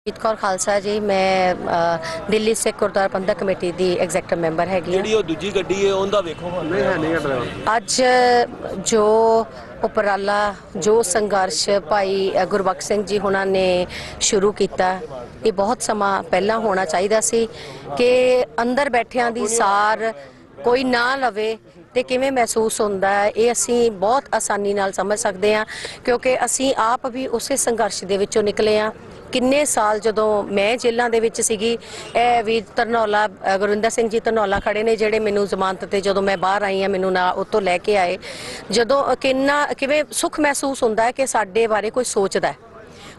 जीत कौर खालसा जी, मैं दिल्ली सिख गुरुद्वारा प्रबंधक कमेटी की executive member हैगी। ਜਿਹੜੀ ਦੂਜੀ ਗੱਡੀ ਹੈ ਉਹਦਾ ਵੇਖੋ नहीं है नहीं है ड्राइवर। ਅੱਜ जो उपराला जो संघर्ष भाई गुरबख्श सिंह जी होना ने शुरू किया, ये बहुत समा पहला होना चाहिए सी कि अंदर बैठिया दी सार कोई ना लवे तो किवें महसूस होंदा है, ये असी बहुत आसानी नाल समझ सकते हैं क्योंकि असी आप भी उसे संघर्ष दे विचों निकले हाँ। किन्ने साल जदों मैं जेलों के विच सीगी, वीर धरनौला गुरविंदर सिंह जी धरनौला खड़े ने जिहड़े मैनूं जमानत ते जदों मैं बाहर आई हाँ, मैनूं ना उत्तों लैके आए, जदों किन्ना किवें सुख महसूस होंदा है कि साडे बारे कोई सोचदा है।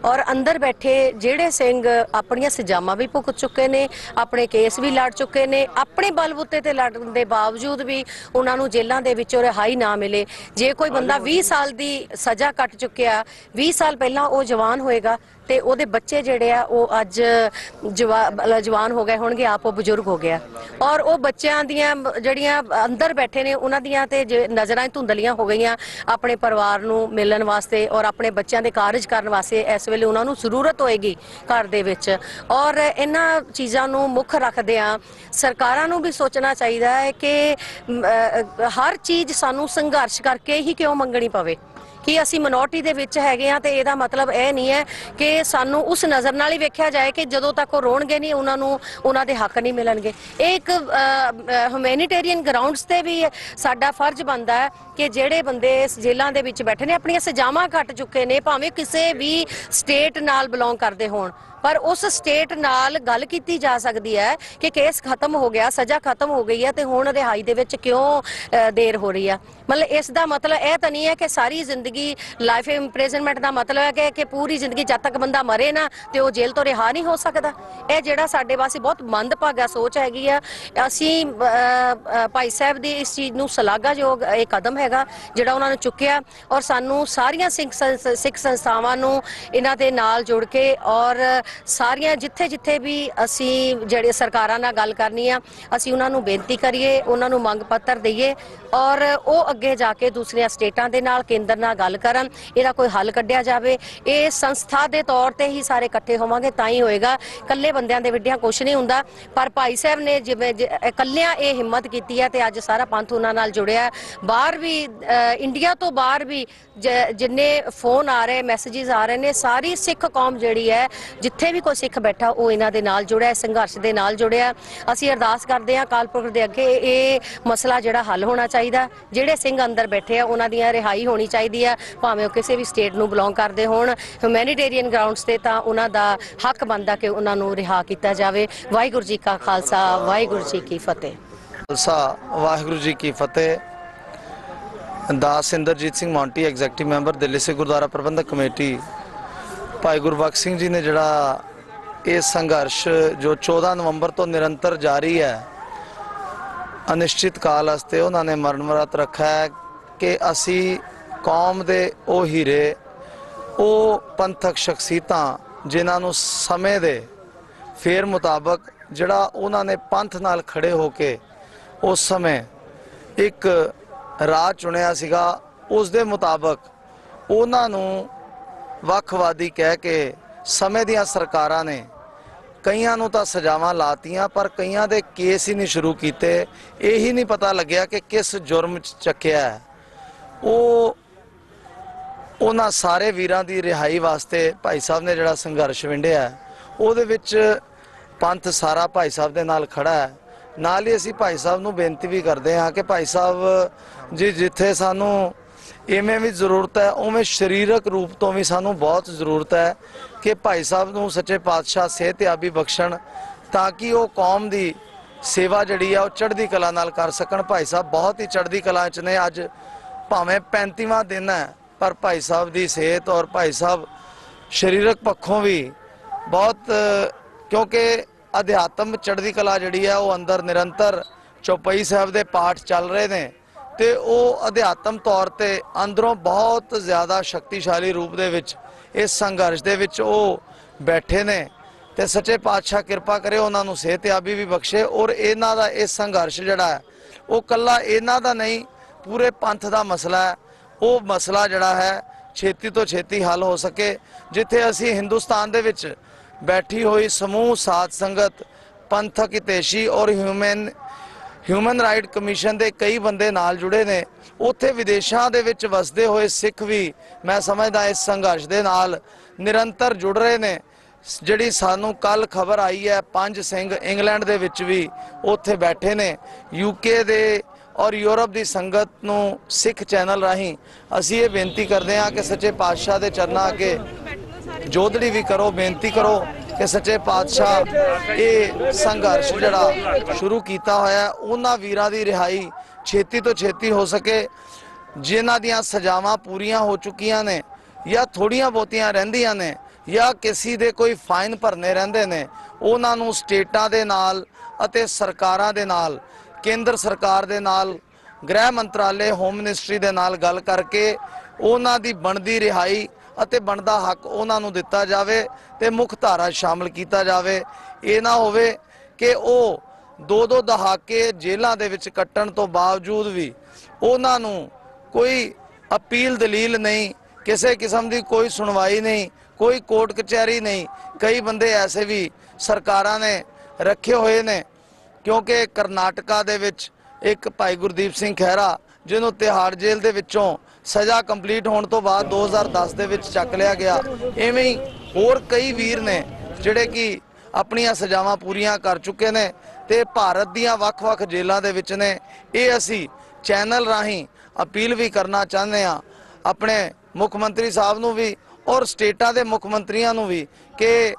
और अंदर बैठे जेड़े सिंह अपनियां सजावां भी भुगत चुके ने, अपने केस भी लड़ चुके ने, अपने बलबूते ते लड़न दे बावजूद भी उन्होंने जेलों के विचों रिहाई ना मिले। जे कोई बंदा 20 साल की सज़ा कट चुकिया, 20 साल पहला वो जवान होएगा तो वो बच्चे जोड़े आ वो अज जवान हो गए होंगे, आप वो बजुर्ग हो गया। और वो बच्चों दियां जड़ियां अंदर बैठे ने उन्हां दियां ते नज़रां धुंधलियां हो गई अपने परिवार नूं मिलण वास्ते और अपने बच्चों के कारज करन वास्ते इस वेले उन्हां नूं जरूरत होएगी घर दे विच। और इन्हां चीज़ां नूं मुख रखदिआं सरकारां नूं भी सोचना चाहिए है कि हर चीज़ सानूं संघर्ष करके ही क्यों मंगनी पवे कि असी मिनोरिटी दे विच हैगे हाँ, तो यदा मतलब यह नहीं है कि सानू उस नज़र नाल ही वेख्या जाए कि जदों तक वो रोणगे नहीं उन्होंने दे हक नहीं मिलणगे। एक ह्यूमैनिटेरियन ग्राउंड्स ते भी साडा फर्ज बनता है कि जेड़े बंदे जेलों के विच बैठे ने अपनियां सजावां कट चुके ने, भावें किसी भी स्टेट नाल बिलोंग करते होण, पर उस स्टेट नाल गल की जा सकती है कि केस खत्म हो गया, सज़ा खत्म हो गई है तो हुण रिहाई दे विच क्यों देर हो रही है। मतलब इसका मतलब यह तो नहीं है कि सारी जिंदगी लाइफ इंप्रिजनमेंट का मतलब है कि पूरी जिंदगी जब तक बंदा मरे ना तो वो जेल तो रिहा नहीं हो सकता। यह जिहड़ा साडे वास्ते बहुत मंदभागा सोच हैगी आ। असी भाई साहब की इस चीज़ नूं सलाघायोग एक कदम हैगा जिहड़ा उन्होंने चुक्या और सानू सारियां सिख संस्थावां नूं इन्हां दे नाल जुड़ के और सारियां जिथे जिथे भी असी जिहड़े सरकारां नाल गल करनी आ असी उन्हां नूं बेनती करिए, उन्हां नूं मंग पत्र दईए और वो अगे जाके दूसरिया स्टेटां दे नाल केंद्र नाल गल करन, इहदा कोई हल कढ़िया जावे। ये संस्था दे तौर ते ही सारे इकट्ठे होवांगे तां ही होएगा, कल्ले बंदियां दे विड्डियां कुछ नहीं हुंदा। पर भाई साहब ने जिवें कल्लियां ये हिम्मत कीती है ते अज सारा पंथ उन्हां नाल जुड़िया है। बाहर भी इंडिया तो बाहर भी जिन्ने फोन आ रहे मैसेजेस आ रहे ने, सारी सिख कौम जिहड़ी है जिथे भी कोई सिख बैठा वो इन्हां दे नाल जुड़िया, संघर्ष दे नाल जुड़िया। असीं अरदास करदे हां अकाल पुरख दे अगे ये मसला जिहड़ा हल होना चाहिए, जिहड़े सिंह अंदर बैठे आ उन्हां दी रिहाई होनी चाहिए है, भावें वो किसी भी स्टेट नूं बिलोंग करते होण। ह्यूमैनिटेरियन ग्राउंड्स ते तां उन्हां दा हक बनदा कि उन्हां नूं रिहा किया जाए। वाहिगुरू जी का खालसा, वाहिगुरू जी की फतेह। खालसा वाहिगुरू जी की फतेह। दास Inderjit Singh Monty executive member Delhi Sikh Gurdwara Prabandhak committee भाई गुरबख्श सिंह जी ने जड़ा ये संघर्ष जो 14 नवंबर तो निरंतर जारी है अनिश्चित काल वास्ते उन्होंने मरण व्रत रखा है कि असी कौम दे ओ हीरे ओ पंथक शख्सियतां जिन्होंने समय दे फेर मुताबक जड़ा उन्होंने पंथ नाल खड़े होके उस समय एक राह चुनिया सीगा, उस दे मुताबक उन्होंने वखवादी कह के समय दियां सरकारां ने कईयां नूं तां सजावां लातियां पर कईयां दे केस ही नहीं शुरू किए। यही नहीं पता लग्या कि किस जुर्म चक्या है। उन्हां सारे वीरां दी रिहाई वास्ते भाई साहब ने जिहड़ा संघर्ष विंडिया है उहदे विच पंथ सारा भाई साहब दे नाल खड़ा है। नाल ही असीं भाई साहब नूं बेनती भी करते हाँ कि भाई साहब जी जिथे सानू इवें भी जरूरत है उवें शरीरक रूप तो भी सानू बहुत जरूरत है कि भाई साहब नूं सच्चे पातशाह सेहतयाबी बख्शण ताकि वो कौम की सेवा जिहड़ी है वो चढ़दी कला नाल कर सकन। भाई साहब बहुत ही चढ़दी कला च ने, अज भावें 35वां दिन है पर भाई साहब की सेहत और भाई साहब शरीरक पक्षों भी बहुत, क्योंकि अध्यात्म चढ़दी कला जिहड़ी है वो अंदर निरंतर चौपाई साहब के पाठ चल रहे हैं तो वो अध्यात्म तौर पर अंदरों बहुत ज़्यादा शक्तिशाली रूप दे विच इस संघर्ष दे विच वो बैठे ने ते सच्चे पातशाह कृपा करे उन्होंने सेहतयाबी भी बख्शे। और इन्हां दा इस संघर्ष जिहड़ा है वो कल्ला इन्हां दा नहीं पूरे पंथ का मसला है। वो मसला जिहड़ा है छेती तो छेती हल हो सके। जिथे असी हिंदुस्तान दे विच बैठी हुई समूह साध संगत पंथक हितैषी और ਹਿਊਮਨ ਰਾਈਟ ਕਮਿਸ਼ਨ ਦੇ ਕਈ ਬੰਦੇ ਨਾਲ ਜੁੜੇ ਨੇ। ਉੱਥੇ ਵਿਦੇਸ਼ਾਂ ਦੇ ਵਿੱਚ ਵਸਦੇ ਹੋਏ ਸਿੱਖ ਵੀ ਮੈਂ ਸਮਝਦਾ ਇਸ ਸੰਘਰਸ਼ ਦੇ ਨਾਲ ਨਿਰੰਤਰ ਜੁੜ ਰਹੇ ਨੇ। ਜਿਹੜੀ ਸਾਨੂੰ ਕੱਲ ਖਬਰ ਆਈ ਹੈ 5 ਸਿੰਘ ਇੰਗਲੈਂਡ ਦੇ ਵਿੱਚ ਵੀ ਉੱਥੇ ਬੈਠੇ ਨੇ। ਯੂਕੇ ਦੇ ਔਰ ਯੂਰਪ ਦੀ ਸੰਗਤ ਨੂੰ ਸਿੱਖ ਚੈਨਲ ਰਾਹੀਂ ਅਸੀਂ ਇਹ ਬੇਨਤੀ ਕਰਦੇ ਹਾਂ ਕਿ ਸੱਚੇ ਪਾਤਸ਼ਾਹ ਦੇ ਚਰਨਾਂ ਅੱਗੇ जोधड़ी भी करो, बेनती करो कि सच्चे पातशाह ये संघर्ष जड़ा शुरू किया होया उन्हां वीरां दी रिहाई छेती तो छेती हो सके। जिन्हां दियां सजावां पूरियां हो चुकियां ने या थोड़ियां बहुतियां रहिंदियां ने या किसी दे कोई फाइन भरने रहिंदे ने, उन्हां नूं स्टेटां दे नाल अते सरकारां दे नाल, केंद्र सरकार दे नाल, गृह मंत्रालय होम मिनिस्ट्री दे नाल गल करके उन्हां दी बनदी रिहाई ਅਤੇ ਬਣਦਾ ਹੱਕ ਉਹਨਾਂ ਨੂੰ ਦਿੱਤਾ ਜਾਵੇ ਤੇ ਮੁੱਖ ਧਾਰਾ ਸ਼ਾਮਲ ਕੀਤਾ ਜਾਵੇ। ਇਹ ਨਾ ਹੋਵੇ ਕਿ ਉਹ ਦੋ ਦਹਾਕੇ ਜੇਲ੍ਹਾਂ ਦੇ ਵਿੱਚ ਕੱਟਣ ਤੋਂ ਬਾਵਜੂਦ ਵੀ ਉਹਨਾਂ ਨੂੰ ਕੋਈ ਅਪੀਲ ਦਲੀਲ ਨਹੀਂ, ਕਿਸੇ ਕਿਸਮ ਦੀ ਕੋਈ ਸੁਣਵਾਈ ਨਹੀਂ, ਕੋਈ ਕੋਰਟ ਕਚਹਿਰੀ ਨਹੀਂ। ਕਈ ਬੰਦੇ ਐਸੇ ਵੀ ਸਰਕਾਰਾਂ ਨੇ ਰੱਖੇ ਹੋਏ ਨੇ, ਕਿਉਂਕਿ ਕਰਨਾਟਕਾ ਦੇ ਵਿੱਚ ਇੱਕ ਭਾਈ ਗੁਰਦੀਪ ਸਿੰਘ ਖਹਿਰਾ ਜਿਹਨੂੰ ਤਿਹਾੜ ਜੇਲ੍ਹ ਦੇ ਵਿੱਚੋਂ ਸਜ਼ਾ ਕੰਪਲੀਟ ਹੋਣ ਤੋਂ ਬਾਅਦ 2010 ਦੇ ਵਿੱਚ ਚੱਕ ਲਿਆ ਗਿਆ। ਐਵੇਂ ਹੀ ਹੋਰ ਕਈ ਵੀਰ ਨੇ ਜਿਹੜੇ ਕਿ ਆਪਣੀਆਂ ਸਜ਼ਾਵਾਂ ਪੂਰੀਆਂ ਕਰ ਚੁੱਕੇ ਨੇ ਤੇ ਭਾਰਤ ਦੀਆਂ ਵੱਖ-ਵੱਖ ਜੇਲ੍ਹਾਂ ਦੇ ਵਿੱਚ ਨੇ। ਇਹ ਅਸੀਂ ਚੈਨਲ ਰਾਹੀਂ ਅਪੀਲ ਵੀ ਕਰਨਾ ਚਾਹੁੰਦੇ ਹਾਂ ਆਪਣੇ ਮੁੱਖ ਮੰਤਰੀ ਸਾਹਿਬ ਨੂੰ ਵੀ ਔਰ ਸਟੇਟਾਂ ਦੇ ਮੁੱਖ ਮੰਤਰੀਆਂ ਨੂੰ ਵੀ ਕਿ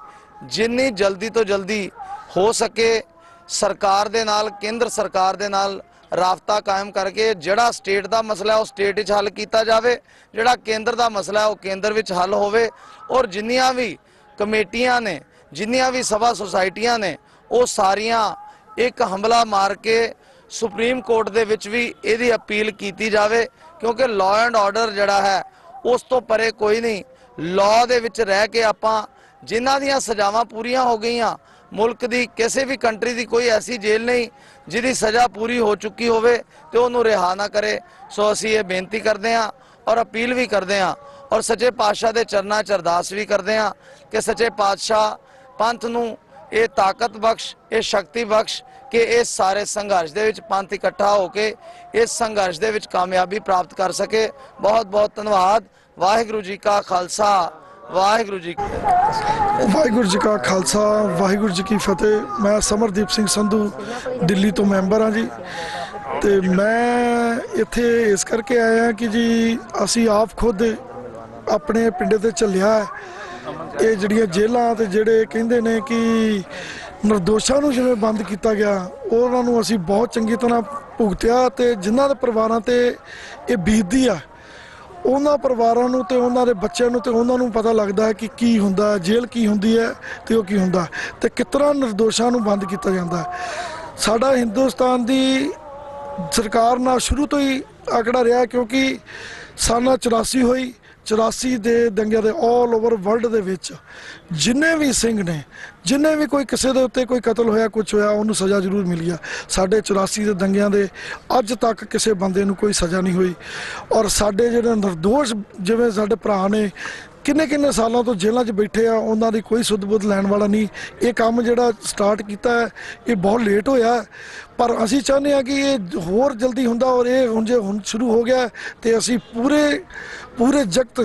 ਜਿੰਨੀ ਜਲਦੀ ਤੋਂ ਜਲਦੀ ਹੋ ਸਕੇ ਸਰਕਾਰ ਦੇ ਨਾਲ, ਕੇਂਦਰ ਸਰਕਾਰ ਦੇ ਨਾਲ ਰਾਬਤਾ ਕਾਇਮ ਕਰਕੇ ਜਿਹੜਾ ਸਟੇਟ ਦਾ ਮਸਲਾ ਉਹ ਸਟੇਟ ਵਿੱਚ ਹੱਲ ਕੀਤਾ ਜਾਵੇ, ਜਿਹੜਾ ਕੇਂਦਰ ਦਾ ਮਸਲਾ ਉਹ ਕੇਂਦਰ ਵਿੱਚ ਹੱਲ ਹੋਵੇ। ਔਰ ਜਿੰਨੀਆਂ ਵੀ ਕਮੇਟੀਆਂ ਨੇ, ਜਿੰਨੀਆਂ ਵੀ ਸਭਾ ਸੁਸਾਇਟੀਆਂ ਨੇ, ਉਹ ਸਾਰੀਆਂ ਇੱਕ ਹਮਲਾ ਮਾਰ ਕੇ ਸੁਪਰੀਮ ਕੋਰਟ ਦੇ ਵਿੱਚ ਵੀ ਇਹਦੀ ਅਪੀਲ ਕੀਤੀ ਜਾਵੇ, ਕਿਉਂਕਿ ਲਾਅ ਐਂਡ ਆਰਡਰ ਜਿਹੜਾ ਹੈ ਉਸ ਤੋਂ ਪਰੇ ਕੋਈ ਨਹੀਂ। ਲਾਅ ਦੇ ਵਿੱਚ ਰਹਿ ਕੇ ਆਪਾਂ ਜਿਨ੍ਹਾਂ ਦੀਆਂ ਸਜ਼ਾਵਾਂ ਪੂਰੀਆਂ ਹੋ ਗਈਆਂ, ਮੁਲਕ ਦੀ ਕਿਸੇ ਵੀ ਕੰਟਰੀ ਦੀ ਕੋਈ ਐਸੀ ਜੇਲ੍ਹ ਨਹੀਂ ਜਿਹਦੀ ਸਜ਼ਾ ਪੂਰੀ ਹੋ ਚੁੱਕੀ ਹੋਵੇ ਤੇ ਉਹਨੂੰ ਰਿਹਾ ਨਾ ਕਰੇ। ਸੋ ਅਸੀਂ ਇਹ ਬੇਨਤੀ ਕਰਦੇ ਹਾਂ ਔਰ ਅਪੀਲ ਵੀ ਕਰਦੇ ਹਾਂ ਔਰ ਸੱਚੇ ਪਾਤਸ਼ਾਹ ਦੇ ਚਰਨਾਂ 'ਚ ਅਰਦਾਸ ਵੀ ਕਰਦੇ ਹਾਂ ਕਿ ਸੱਚੇ ਪਾਤਸ਼ਾਹ ਪੰਥ ਨੂੰ ਇਹ ਤਾਕਤ ਬਖਸ਼, ਇਹ ਸ਼ਕਤੀ ਬਖਸ਼ ਕਿ ਇਸ ਸਾਰੇ ਸੰਘਰਸ਼ ਦੇ ਵਿੱਚ ਪੰਥ ਇਕੱਠਾ ਹੋ ਕੇ ਇਸ ਸੰਘਰਸ਼ ਦੇ ਵਿੱਚ ਕਾਮਯਾਬੀ ਪ੍ਰਾਪਤ ਕਰ ਸਕੇ। ਬਹੁਤ ਬਹੁਤ ਧੰਨਵਾਦ। ਵਾਹਿਗੁਰੂ ਜੀ ਕਾ ਖਾਲਸਾ, ਵਾਹਿਗੁਰੂ ਜੀ ਕੀ ਫਤਿਹ। ਵਾਹਿਗੁਰੂ ਜੀ ਕਾ ਖਾਲਸਾ, ਵਾਹਿਗੁਰੂ ਜੀ ਕੀ ਫਤਿਹ। ਮੈਂ ਸਮਰਦੀਪ ਸਿੰਘ ਸੰਧੂ ਦਿੱਲੀ ਤੋਂ ਮੈਂਬਰ ਹਾਂ ਜੀ। ਤੇ ਮੈਂ ਇੱਥੇ ਇਸ ਕਰਕੇ ਆਇਆ ਕਿ ਜੀ ਅਸੀਂ ਆਪ ਖੁਦ ਆਪਣੇ ਪਿੰਡ ਤੇ ਚੱਲਿਆ ਇਹ ਜਿਹੜੀਆਂ ਜੇਲ੍ਹਾਂ ਤੇ ਜਿਹੜੇ ਕਹਿੰਦੇ ਨੇ ਕਿ ਨਿਰਦੋਸ਼ਾਂ ਨੂੰ ਜਿਵੇਂ ਬੰਦ ਕੀਤਾ ਗਿਆ, ਉਹਨਾਂ ਨੂੰ ਅਸੀਂ ਬਹੁਤ ਚੰਗੀ ਤਰ੍ਹਾਂ ਭੁਗਤਿਆ ਤੇ ਜਿਨ੍ਹਾਂ ਦੇ ਪਰਿਵਾਰਾਂ ਤੇ ਇਹ ਬੀਤਦੀ ਆ ਉਹਨਾਂ ਪਰਿਵਾਰਾਂ ਨੂੰ ਤੇ ਉਹਨਾਂ ਦੇ ਬੱਚਿਆਂ ਨੂੰ ਤੇ ਉਹਨਾਂ ਨੂੰ ਪਤਾ ਲੱਗਦਾ ਹੈ ਕਿ ਕੀ ਹੁੰਦਾ, ਜੇਲ੍ਹ ਕੀ ਹੁੰਦੀ ਹੈ ਤੇ ਉਹ ਕੀ ਹੁੰਦਾ ਤੇ ਕਿਸ ਤਰ੍ਹਾਂ ਨਿਰਦੋਸ਼ਾਂ ਨੂੰ ਬੰਦ ਕੀਤਾ ਜਾਂਦਾ। ਸਾਡਾ ਹਿੰਦੁਸਤਾਨ ਦੀ ਸਰਕਾਰ ਨਾਲ ਸ਼ੁਰੂ ਤੋਂ ਹੀ ਆਂਕੜਾ ਰਿਹਾ, ਕਿਉਂਕਿ ਸਾਲ 84 ਹੋਈ, 84 ਦੇ ਦੰਗਿਆਂ ਦੇ ਆਲ ਓਵਰ ਵਰਲਡ ਦੇ ਵਿੱਚ ਜਿੰਨੇ ਵੀ ਸਿੰਘ ਨੇ, ਜਿੰਨੇ ਵੀ ਕੋਈ ਕਿਸੇ ਦੇ ਉੱਤੇ ਕੋਈ ਕਤਲ ਹੋਇਆ, ਕੁਝ ਹੋਇਆ, ਉਹਨੂੰ ਸਜ਼ਾ ਜ਼ਰੂਰ ਮਿਲੀ ਆ। ਸਾਡੇ 84 ਦੇ ਦੰਗਿਆਂ ਦੇ ਅੱਜ ਤੱਕ ਕਿਸੇ ਬੰਦੇ ਨੂੰ ਕੋਈ ਸਜ਼ਾ ਨਹੀਂ ਹੋਈ। ਔਰ ਸਾਡੇ ਜਿਹੜੇ ਨਿਰਦੋਸ਼ ਜਿਵੇਂ ਸਾਡੇ ਭਰਾ ਨੇ ਕਿੰਨੇ ਸਾਲਾਂ ਤੋਂ ਜੇਲ੍ਹਾਂ 'ਚ ਬੈਠੇ ਆ, ਉਹਨਾਂ ਦੀ ਕੋਈ ਸੁੱਧ ਬੁੱਧ ਲੈਣ ਵਾਲਾ ਨਹੀਂ। ਇਹ ਕੰਮ ਜਿਹੜਾ ਸਟਾਰਟ ਕੀਤਾ ਹੈ ਇਹ ਬਹੁਤ ਲੇਟ ਹੋਇਆ, ਪਰ ਅਸੀਂ ਚਾਹੁੰਦੇ ਹਾਂ ਕਿ ਇਹ ਹੋਰ ਜਲਦੀ ਹੁੰਦਾ ਔਰ ਇਹ ਹੁਣ ਸ਼ੁਰੂ ਹੋ ਗਿਆ ਤੇ ਅਸੀਂ ਪੂਰੇ ਜਗਤ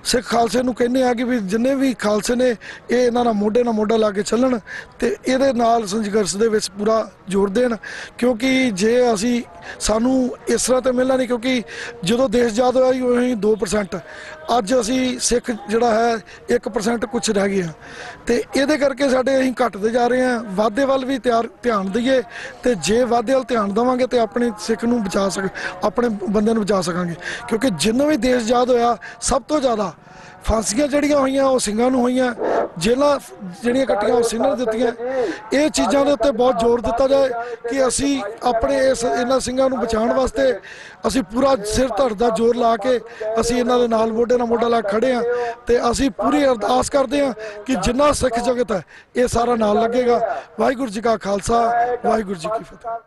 ਸਿੱਖ ਖਾਲਸੇ ਨੂੰ ਕਹਿੰਦੇ ਆ ਕਿ ਵੀ ਜਿੰਨੇ ਵੀ ਖਾਲਸੇ ਨੇ ਇਹ ਇਹਨਾਂ ਨਾਲ ਮੋਢਾ ਲਾ ਕੇ ਚੱਲਣ ਤੇ ਇਹਦੇ ਨਾਲ ਸੰਘਰਸ਼ ਦੇ ਵਿੱਚ ਪੂਰਾ ਜ਼ੋਰ ਦੇਣ। ਕਿਉਂਕਿ ਜੇ ਅਸੀਂ ਸਾਨੂੰ ਇਸ ਤਰ੍ਹਾਂ ਤਾਂ ਮਿਲਣਾ ਨਹੀਂ, ਕਿਉਂਕਿ ਜਦੋਂ ਦੇਸ਼ ਆਜ਼ਾਦ ਹੋਇਆ ਸੀ ਉਹੀ 2%, ਅੱਜ ਅਸੀਂ ਸਿੱਖ ਜਿਹੜਾ ਹੈ 1% ਕੁਛ ਰਹਿ ਗਏ ਆ ਤੇ ਇਹਦੇ ਕਰਕੇ ਸਾਡੇ ਅਸੀਂ ਘਟਦੇ ਜਾ ਰਹੇ ਹਾਂ। ਵਾਧੇ ਵੱਲ ਵੀ ਧਿਆਨ ਦਈਏ ਤੇ ਜੇ ਵਾਧੇ ਵੱਲ ਧਿਆਨ ਦੇਵਾਂਗੇ ਤੇ ਆਪਣੇ ਸਿੱਖ ਨੂੰ ਆਪਣੇ ਬੰਦੇ ਨੂੰ ਬਚਾ ਸਕਾਂਗੇ। ਕਿਉਂਕਿ ਜਿੰਨਾ ਵੀ ਦੇਸ਼ ਆਜ਼ਾਦ ਹੋਇਆ ਸਭ ਤੋਂ ਜ਼ਿਆਦਾ ਫਾਂਸੀਆਂ ਜਿਹੜੀਆਂ ਹੋਈਆਂ ਉਹ ਸਿੰਘਾਂ ਨੂੰ ਹੋਈਆਂ, ਜੇਲ੍ਹਾਂ ਜਿਹੜੀਆਂ ਕੱਟੀਆਂ ਉਹ ਸਿੰਘਾਂ ਨੂੰ ਦਿੱਤੀਆਂ। ਇਹ ਚੀਜ਼ਾਂ ਦੇ ਉੱਤੇ ਬਹੁਤ ਜ਼ੋਰ ਦਿੱਤਾ ਜਾਏ ਕਿ ਅਸੀਂ ਆਪਣੇ ਇਹਨਾਂ ਸਿੰਘਾਂ ਨੂੰ ਬਚਾਉਣ ਵਾਸਤੇ ਅਸੀਂ ਪੂਰਾ ਸਿਰ ਧੜ ਦਾ ਜ਼ੋਰ ਲਾ ਕੇ ਅਸੀਂ ਇਹਨਾਂ ਦੇ ਨਾਲ ਮੋਢੇ ਨਾਲ ਮੋਢਾ ਲਾ ਖੜੇ ਹਾਂ ਤੇ ਅਸੀਂ ਪੂਰੀ ਅਰਦਾਸ ਕਰਦੇ ਹਾਂ ਕਿ ਜਿੰਨਾ ਸਿੱਖ ਜਗਤ ਹੈ ਇਹ ਸਾਰਾ ਨਾਲ ਲੱਗੇਗਾ। ਵਾਹਿਗੁਰੂ ਜੀ ਕਾ ਖਾਲਸਾ, ਵਾਹਿਗੁਰੂ ਜੀ ਕੀ ਫਤਿਹ।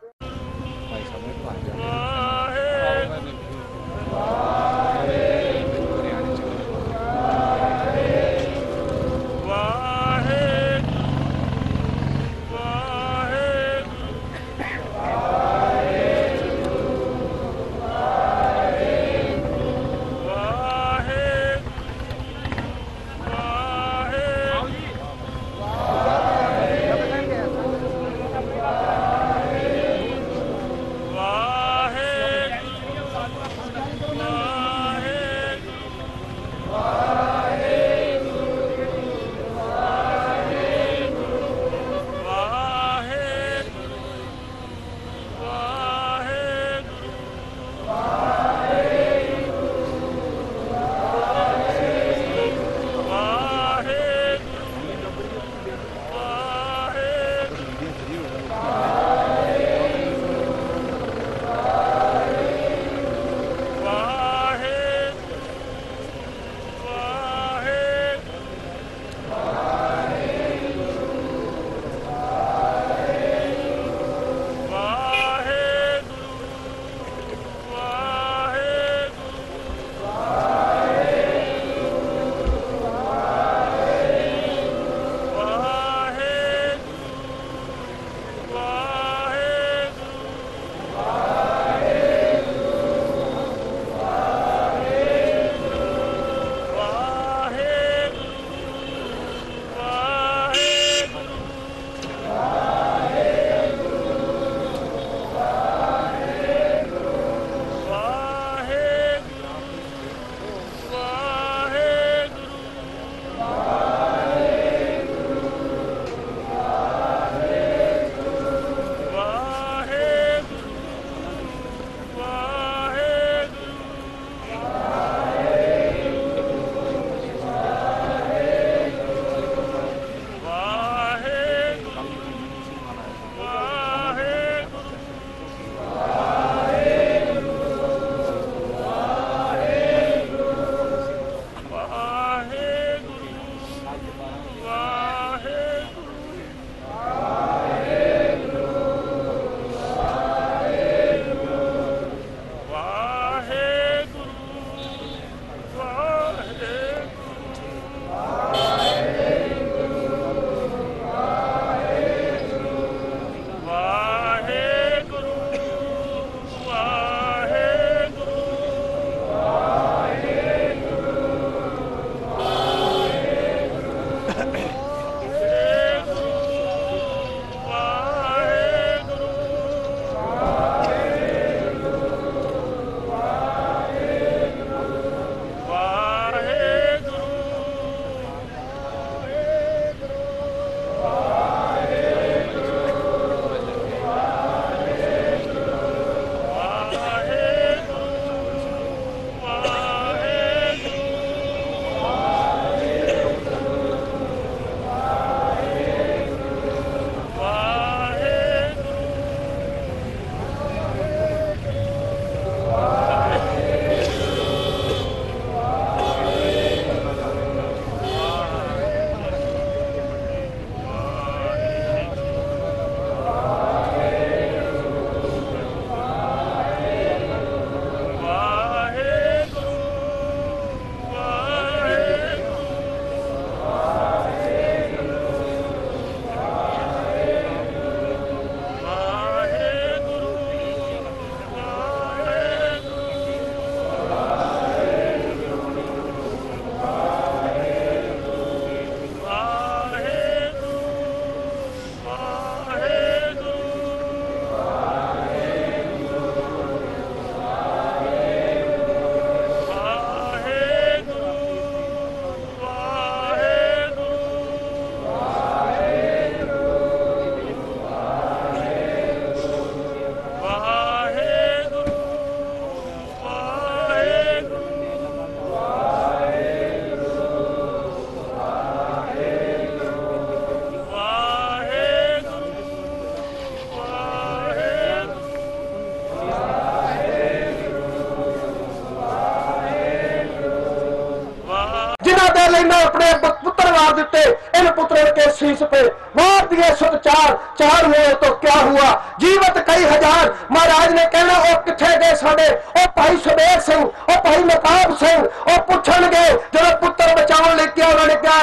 दिते, इन पुत्रों के शीश पे मार दिए सुत चार, चार हुए तो क्या हुआ, जीवत कई हजार। महाराज ने कहना ओ किथे गए साडे ओ भाई सुबेर सिंह, ओ भाई नकाब सिंह, ओ पुछणगे जदों पुत्र बचाउण लई क्या उन्होंने क्या,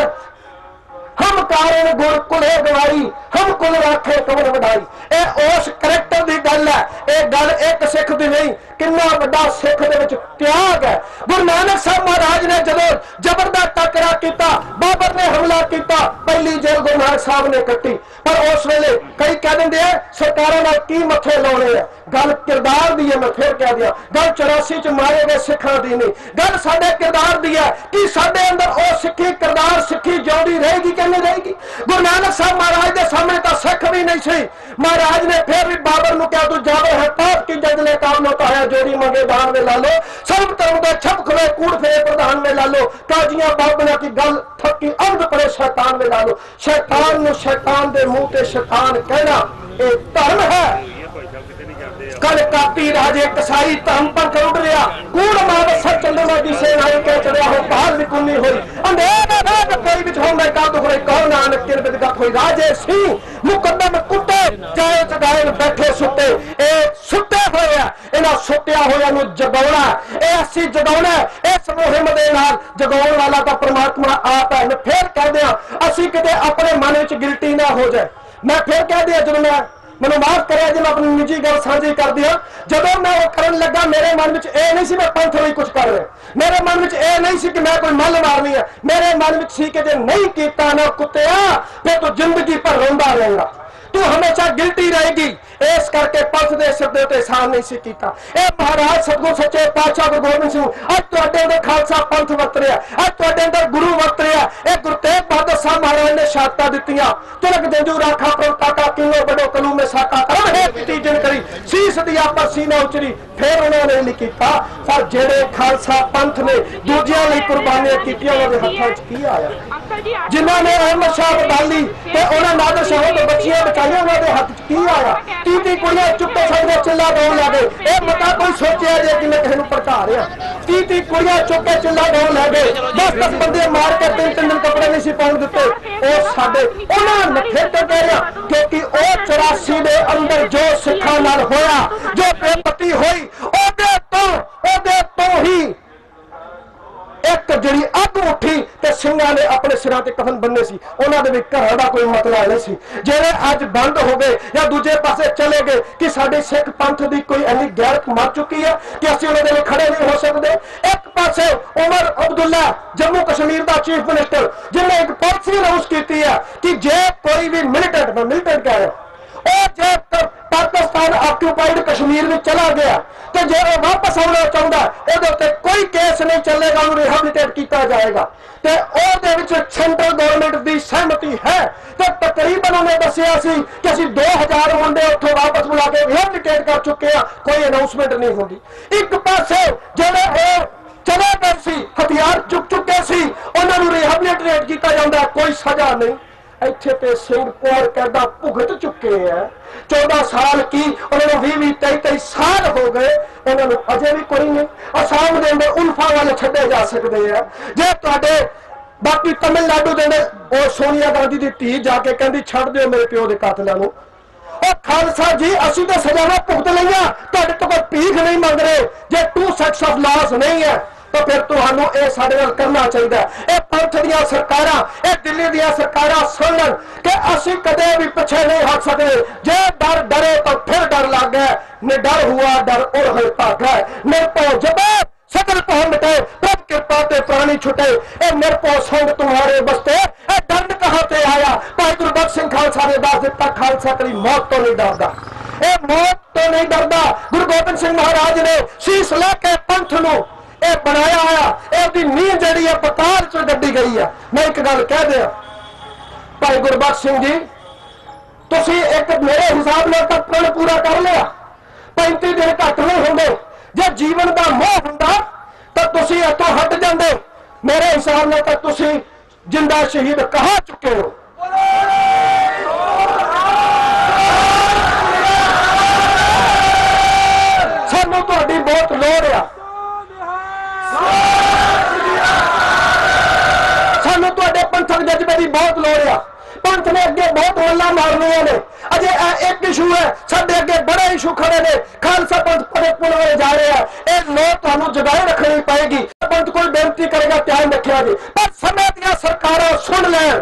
हम कारण गुण कुले गवाई, हम कुल राखे कमर वधाई। ए उस करैक्टर की गल है, ये गल एक सिख की नहीं, कितना बड़ा सिख दे विच त्याग है। गुरु नानक साहब महाराज ने जदों जबर दा टकरा किया, बाबर ने हमला किया, पहली जेल गुरु नानक साहब ने कट्टी। पर उस वेले कई कह देंगे सरकारों नाल की मथे लाने हैं, गल किरदार दी है। मैं फिर कह दिया गल 84 च मारे गए सिखां दी नहीं, गल साडे किरदार दी है कि साडे अंदर ओ सिक्खी किरदार सिक्खी जिउंदी रहेगी कि नहीं रहेगी। गुरु नानक साहब महाराज के सामने तो सिख भी नहीं सी। महाराज ने फिर भी बाबर नूं कहा तू जावे है पाप की जज ने काम होता है, जोड़ी मंगे दान में ला लो, सब धर्म के छप खुले कूड़ फिरे प्रधान में ला लो, काजियां बाबना की गल थकी अंध पड़े शैतान में ला लो। शैतान नूं शैतान दे मुंह ते शैतान कहना एक धर्म है। कल काती राजे कसाई धर्म पर उड़ रहा, कूड़ मार सच चंद्रमा जिसे नाई के चढ़िया हो बाहर निकुनी हुई, अंधेरे रात कोई बिछ हो मैं का दुख रही कहो नानक किर बिद गत हुई। राजे सिंह मुकद्दम कुत्ते जाए जगाए बैठे सुते, ए सुते होए आ, इन्हां सुत्या होया नूं जगाउणा, ए असीं जगाउणा, इस मुहिम दे नाल जगाउण वाला तां परमात्मा आप है। मैं फिर कह दियां असीं किते अपने मन विच गिल्टी ना हो जाए। मैं फिर कह दिया जदों मैं माफ करे जो मैं अपनी निजी गल साझी कर दिया, जदों मैं वो करन लगा मेरे मन में यह नहीं सी मैं पंथ लिए कुछ कर रहा, मेरे मन में यह नहीं सी कि मैं कोई मल मारनी है, मेरे मन में सी कि जे नहीं किया ना कुत्तिया फिर तू जिंदगी पर रोंदा रहेगा, तू हमेशा गिल्टी रहेगी। इस करके पंथ के सिर के उत्ते एहसान नहीं सी कीता। ए महाराज सतगुरु सच्चे पातशाह गुरु गोबिंद सिंह अज तुहाडे अंदर खालसा पंथ वरत रहा, अज तुहाडे अंदर गुरु वरत रहा। ए गुरु तेग बहादुर साहब महाराज ने शहादतां दित्तियां, तिलक जंजू राखा प्रभ काका किलो बड़ो कलू में साका करम है पीती जिन करी शीस दिया पर सीना उचरी, फिर उन्होंने नहीं कीता। पर जेड़े खालसा पंथ ने दूजियां लई कुर्बानियां कीतियां उन्हां दे हत्थां च की आया, जिन्हां ने अहमद शाह बदाली ते उन्हां नादर शाह तो बच्चियां बचाईयां उन्हां दे हत्थ च की आया। ती कुड़ियां चुप्पे समझे चिल्ला गाउण लगे, ये मता कोई सोचिया जे कि मैं किसी को भड़का रहा। ती कुड़ियां चुप्पे चिल्ला गाउण लगे, 10-10 बंदे मार के 3-3 दिन कपड़े नहीं सी पाउण दिते। वो साडे उन्हां नफे ते कह रहा क्योंकि वो 84 दे अंदर जो सिखां नाल होया, जो बेपत्ती होई, ओदे तो ही एक जिहड़ी अग उठी ते सिंघां ने अपने सिरां ते कफन बन्ने सी, उन्हां दे विच घर दा कोई मतलब नहीं सी। जिहड़े अज बंद हो गए या दूजे पासे चले गए कि साडे सिख पंथ दी कोई इन्नी गैरत मर चुकी है कि असीं उन्हां दे लिए खड़े नहीं हो सकदे। एक पासे उमर अब्दुल्ला जम्मू कश्मीर दा चीफ मिनिस्टर जिन्हें एक पॉलिसी अनाउंस की है कि जे कोई भी मिलिटेंट कह रहा और जे पाकिस्तान ऑक्यूपाइड कश्मीर में चला गया तो जे वो वापस आना चाहता है कोई केस नहीं चलेगा, उन्हें रिहेबिलिटेट किया जाएगा। तो सेंट्रल गवर्नमेंट की सहमति है। तो तकरीबन उन्हें दसिया कि असं 2000 मुंडे उतो वापस बुला के रिहेबिलिटेट कर चुके हैं, कोई अनाउंसमेंट नहीं होगी। एक पासे जोड़े चले गए सी, हथियार चुक चुके सी, उन्होंने रिहेबिलिटेट किया जाता है, कोई सजा नहीं। इत्थे ते सिंह कौर कहदा भुगत चुके हैं 14 साल की, उन्होंने 20-23 साल हो गए, उन्होंने अजे भी कोई नहीं। असम के अंदर उल्फा वाले छड्डे जा सकते हैं जे तुहाडे बाकी तमिलनाडु के अंदर सोनिया गांधी की धी जाके कहती छड़ दिओ मेरे प्यो के कातलों को। और खालसा जी असीं तो सजावां भुगत लईआं, तुहाडे तो कोई भीख नहीं मंग रहे। जे 2 सेट्स ऑफ लॉस नहीं है तो फिर तुहानू ये साडे नाल करना चाहिए। ये पंथ दियां सरकारां, ये दिल्ली दियां सरकारां सुनन कि असीं कदे भी पीछे नहीं हट सकते। जे डर डरे तो फिर डर लग गया, निडर हुआ डर उड़ होए भागा। निर्भय जबे सकल पहुं मिटे, प्रभ कृपा ते प्राणी छुटे। ए निर्भय संग तुम्हारे बसते, ए दंड कहां ते आया। भाई गुरु बख्श सिंह खालसा ने दस दिता, खालसा कभी मौत तो नहीं डरदा, ए मौत तो नहीं डरदा। गुरु गोबिंद सिंह महाराज ने शीश लेके पंथ नूं ਇਹ ਬਣਾਇਆ ਹੋਇਆ, ਇਹਦੀ ਨੀਂਹ ਜਿਹੜੀ ਹੈ ਪਤਾਲ ਚ ਗੱਡੀ ਗਈ ਹੈ। ਮੈਂ ਇੱਕ ਗੱਲ ਕਹਿ ਦਿਆਂ ਭਾਈ ਗੁਰਬਖਸ਼ ਸਿੰਘ ਜੀ, ਤੁਸੀਂ ਇੱਕ ਮੇਰੇ ਹਿਸਾਬ ਨਾਲ ਤਾਂ ਪ੍ਰਣ ਪੂਰਾ ਕਰ ਲਿਆ। 35 ਦਿਨ ਘੱਟ ਨਹੀਂ ਹੁੰਦੇ। ਜੇ ਜੀਵਨ ਦਾ ਮੋਹ ਹੁੰਦਾ ਤਾਂ ਤੁਸੀਂ ਇੱਥੋਂ ਹਟ ਜਾਂਦੇ। ਮੇਰੇ ਹਿਸਾਬ ਨਾਲ ਤਾਂ ਤੁਸੀਂ ਜਿੰਦਾ ਸ਼ਹੀਦ ਕਹਾ ਚੁੱਕੇ ਹੋ। ਸਾਨੂੰ ਤੁਹਾਡੀ ਬਹੁਤ ਲੋੜ ਆ। ਸਾਨੂੰ ਤੁਹਾਡੇ ਪੰਥਕ ਜਜ਼ਬੇ ਦੀ बोलना मारनिया ने। अजे एक इशू है, साडे अगे बड़े इशू खड़े ने। खालसा पंथ पुल जा रहे हैं, ये नो तुहानू जगाए रखनी पएगी। पंथ कोई बेनती करेगा ध्यान रखिया जी, पर समय दियां सरकारां सुन लैण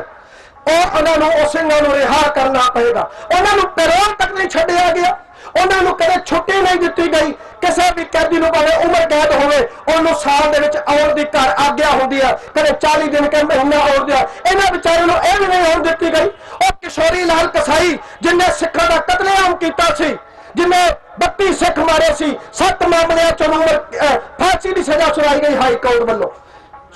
और उन्होंने सिंघां नूं रिहा करना पएगा। उन्होंने पैरोल तक नहीं छड्डिया गया, उन्होंने कदे छुट्टी नहीं दी गई। किसी भी कैदी नूं भावें उम्र कैद होवे उन्होंने साल दे विच आउण दी घर आग्या हुंदी है, कदे 40 दिन के महीना आउण दिया। इन्हां विचारां नूं इह भी नहीं आउण दित्ती गई। और किशोरी लाल कसाई जिन्हें सिखां दा कतलेआम कीता सी, जिन्हें 32 सिख मारे सी, 7 मामलिਆਂ च उम्र फांसी की सजा सुनाई गई हाई कोर्ट वालों।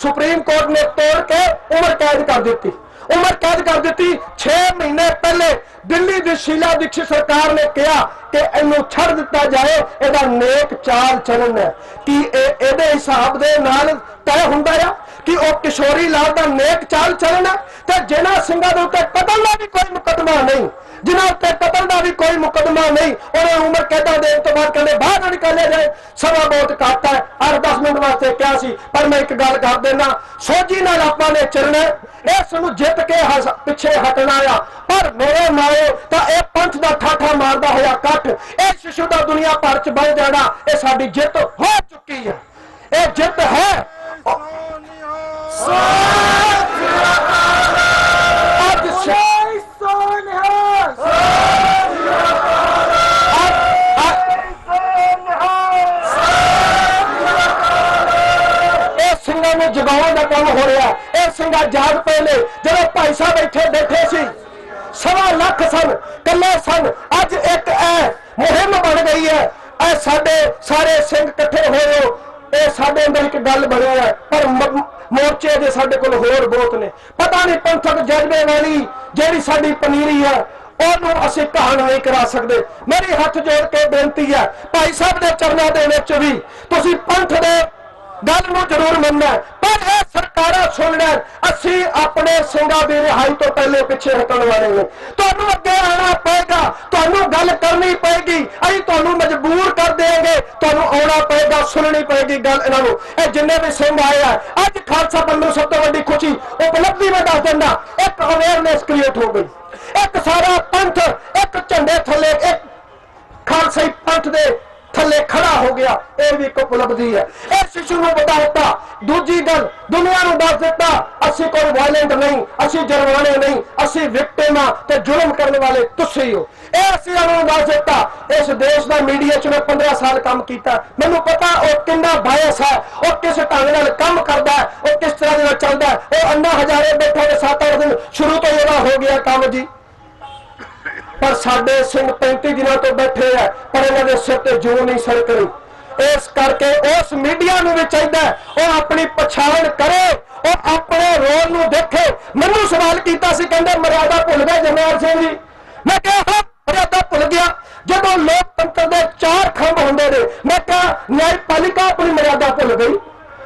सुप्रीम कोर्ट ने तोड़ के उम्र कैद कर दी, उम्र कैद कर दी। 6 महीने पहले दिल्ली की शीला दीक्षित सरकार ने कहा कि इनू छड़ दिता जाए, एदा नेक चाल चलन है कि एदे हिसाब दे नाल तय हुंदा है कि वह किशोरी लाल का नेक चाल चलन है। तो जिन्हां सिंघां दे उत्ते कतल का भी कोई मुकदमा नहीं, जिन्हां उत्ते कतल का भी कोई मुकदमा नहीं, उन्हें उम्र कैदा देने तो बाद कहते बाहर निकाले जाए। समा बहुत घट है, 8-10 मिनट वास्ते क्या सी, पर मैं एक गल कर देना, सोझी नाल आपां ने चलना, इस नूं जित के पिछे हटना आ। पर मेरे नालों तो यह पंथ का ठाठा मारदा होया कट इस शिशु का दुनिया भर च बन जाना, यह साडी जित हो चुकी है, यह जित है। सिंघां नूं जगाउण दा काम हो रहा है। यह सिंघा जाग पे ने, जदों भाई साहब इत्थे बैठे सी 1.25 लाख सन, कल्ले सन, अज एक मुहिम बन गई है। ए साडे सारे सिंह इकट्ठे होए हो, ये साडे अंदर एक गल बनी है, पर मोर्चे जे साडे कोल होर बहुत ने। पता नहीं पंथक जज्बे वाली जिहड़ी साडी पनीरी है ਉਹਨੂੰ ਅਸੀਂ ਕਹਾਣ नहीं करा सकते। मेरी हथ जोड़ के बेनती है, भाई साहब के चरणों के विच भी तुसीं पंथ दे गल नूं जरूर मनना, पर यह सरकारां सुनना। असी अपने सिंघां की रिहाई तो पहले पिछे हटण वाले हैं। तुहानूं अगे आना पएगा, तुहानूं गल करनी पएगी, असीं तुहानूं मजबूर कर देंगे, तुहानूं आना पएगा, सुननी पएगी गल इन्हां नूं। ये जिन्ने भी सिंह आए हैं, अज खालसा पंथ नूं सब तो वड्डी खुशी उपलब्धि में दस दिंदा, एक अवेयरनेस क्रिएट हो गई। एक सारा पंथ एक झंडे थले, एक खालसाई पंथ दे थले खड़ा हो गया, यह भी एक उपलब्धि है। इस शिशु को बताता, दूजी गल दुनिया को दस दिता, असी कोई वायलेंट नहीं, असी जुर्माने नहीं, असी विक्टिम हाँ ते जुर्म करने वाले तुसी हो, यह असी दस दिता। इस देश का मीडिया च मैं 15 साल काम किया, मैनू पता वो कितना बायस है, वो किस ढंग नाल काम करता है, वो किस तरह से चलता है। वो अन्ना हजारे बैठे 7-8 दिन शुरू तो ये हो गया काम जी, पर साडे सिंह 35 दिनों तो बैठे है, पर इन्हों के सिर ते जू नहीं सरक रही। इस करके उस मीडिया नूं भी चाहिए वो अपनी पछाण करे, वो अपने रोल नूं देखे। मैनूं सवाल किया सी, कहंदे मर्यादा भुल गए जरनैल सिंह जी। मैं कहा मर्यादा भुल गया, जदों लोकतंत्र के 4 खंभ होंदे ने, मैं कहा न्यायपालिका अपनी मर्यादा भुल गई।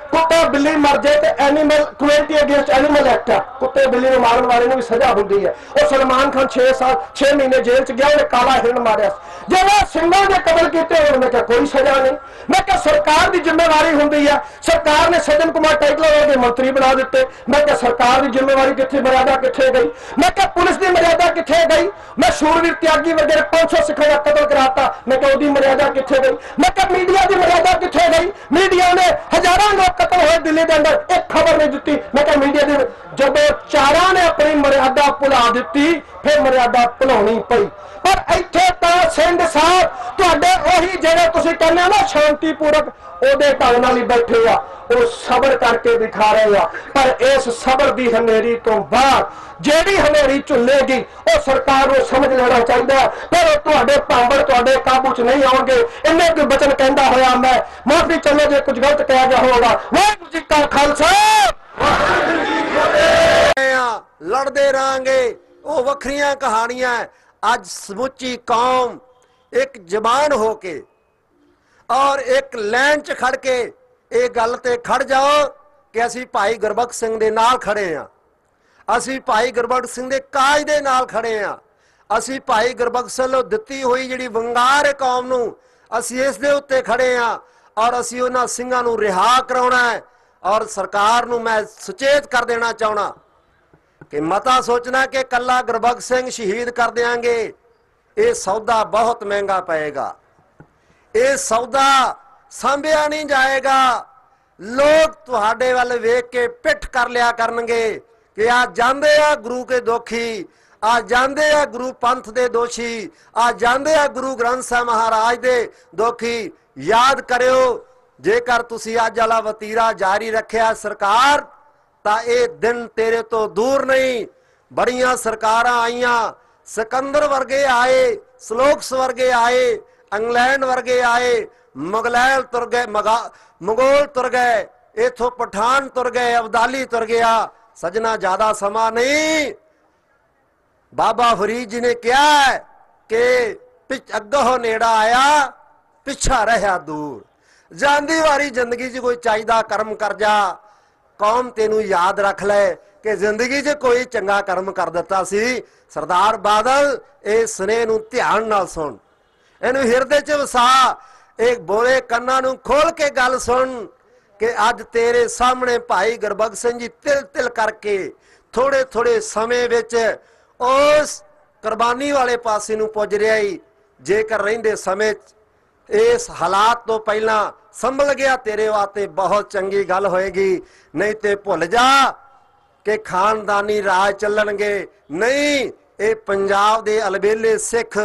कुत्ता बिल्ली मर जाए तो animal cruelty against animal act है, कुत्ते बिल्ली को मारन वाले भी सजा होती है। और सलमान खान 6 महीने जेल च गया, उन्हें काला हिरण मारिया। जब सिंघां ने कतल किए उन्होंने कहा कोई सजा नहीं। मैं क्या सरकार की जिम्मेवारी होंगी है, सरकार ने सज्जन कुमार टाइटलर के मंत्री बना दिते। मैं क्या सरकार की जिम्मेवारी कितनी, मर्यादा कितने गई। मैं क्या पुलिस की मर्यादा कितने गई। मैं शूरवीर त्यागी वगैरह 500 सिखों का कतल कराता, मैं क्या उसकी मर्यादा कितने गई। मैं क्या मीडिया की मर्यादा कितने गई। मीडिया ने हजारों लोग कतल हुए दिल्ली के अंदर, एक खबर नहीं दी। मैं क्या मीडिया की जब 4 ने अपनी मर्यादा भुला दी, फिर मर्यादा भुलानी पई। पर इत्थे तां सिंध साहब तुहाडे ओही जिहड़े तुसीं कहंदे हो ना शांतिपूर्वक ओदे ढंग नाल ही बैठे आ, वो सबर करके दिखा रहे आ। पर इस सबर की हनेरी तो बाद ਜਿਹੜੀ हनेरी झुलेगी वो सरकार को समझ लेना चाहिए। पर तुहाडे भांबड़ तुहाडे काबू च नहीं आउणगे। इन्ने कोई वचन कहंदा होया मैं माफी चाहुंदा जे कुछ गलत कहा गया होगा। वाहिगुरू जी का खालसा, लड़ते रहेंगे, वो वखरियां कहानियां। अज समुची कौम एक जबान होके और एक लैन च खड़ के ये गल ते खड़ जाओ कि असी भाई गुरबख्श सिंह दे नाल खड़े हाँ, असी भाई गुरबख्श सिंह दे काज दे नाल खड़े हाँ, असी भाई गुरबख्श वल्लों दित्ती हुई जिहड़ी वंगार है कौम नूं, असी इस दे उत्ते खड़े हाँ और असी उन्हां सिंघां नूं रिहा कराउणा है। और सरकार नूं मैं सुचेत कर देना चाहना कि मता सोचना कि कला गुरबख्श सिंह शहीद कर देंगे, ये सौदा बहुत महंगा पएगा, ये सौदा सांभिया नहीं जाएगा। लोग तुहाडे वाल वेख के पिठ कर लिया करनगे कि आ जांदे आ गुरु के दोखी, आ जांदे आ गुरु पंथ दे दोषी, आ जांदे आ गुरु ग्रंथ साहिब महाराज दे दोखी। याद करियो, जेकर तुसी अज वाला वतीरा जारी रखिया सरकार, तां ये दिन तेरे तो दूर नहीं। बड़ियां सरकारां आईयां, सिकंदर वर्गे आए, सलोक्स वर्गे आए, इंग्लैंड वर्गे आए, मुगलैल तुर गए, मुगल तुर गए, इथों पठान तुर गए, अब्दाली तुर गया। सजना ज्यादा समा नहीं। बाबा फरीद जी ने कहा है कि अगों नेड़ा आया, पिछा रहा दूर। जांदी वारी जिंदगी च कोई चाहिदा कर्म कर जा, कौम तेनू याद रख ले कि जिंदगी च कोई चंगा कर्म कर दिता सी। सरदार बादल, इस स्नेह नू ध्यान नाल सुन, इनू हिरदे च वसा, एक बोले कन्ना नू खोल के गल सुन कि अज तेरे सामने भाई गुरबख्श सिंह जी तिल तिल करके थोड़े थोड़े समय विच उस कुर्बानी वाले पासे नू पुज रहा ही। जेकर रहिंदे समय इस हालात तो पहला संभल गया, तेरे वास्ते बहुत चंगी गल होएगी। नहीं तो भुल जा कि खानदानी राज चलणगे। नहीं, ये पंजाब दे अलबेले सिख,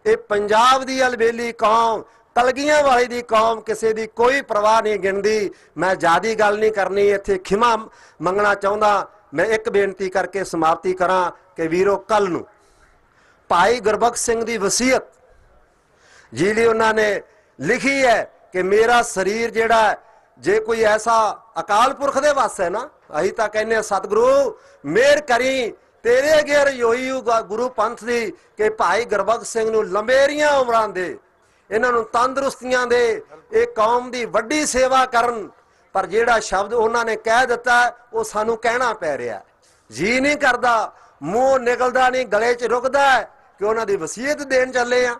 ये पंजाब दी अलबेली कौम, कलगियां वाली दी कौम किसी दी कोई परवाह नहीं गिनदी। मैं ज्यादा गल नहीं करनी, इत्थे खिमा मंगना चाहुंदा। मैं एक बेनती करके समाप्ति करा कि वीरो, कल नूं भाई गुरबख्श सिंह दी वसीयत जिहड़ी उन्होंने लिखी है कि मेरा शरीर जिहड़ा जे कोई ऐसा अकाल पुरख दे वास है ना, असीं तां कहने सतगुरु मेहर करी तेरे अगे रजोई गुरु पंथ दी कि भाई गुरबख्श सिंह नूं लंबेरियां उमरां दे, इन्हां नूं तंदुरुस्तियां दे, ये कौम दी वड्डी सेवा करन। पर जिहड़ा शब्द उन्होंने कह दिता वो सानू कहना पै रहा, जी नहीं करदा, मूँह निकलदा नहीं, गले च रुकदा है कि उन्हां दी वसीयत देन चले आ।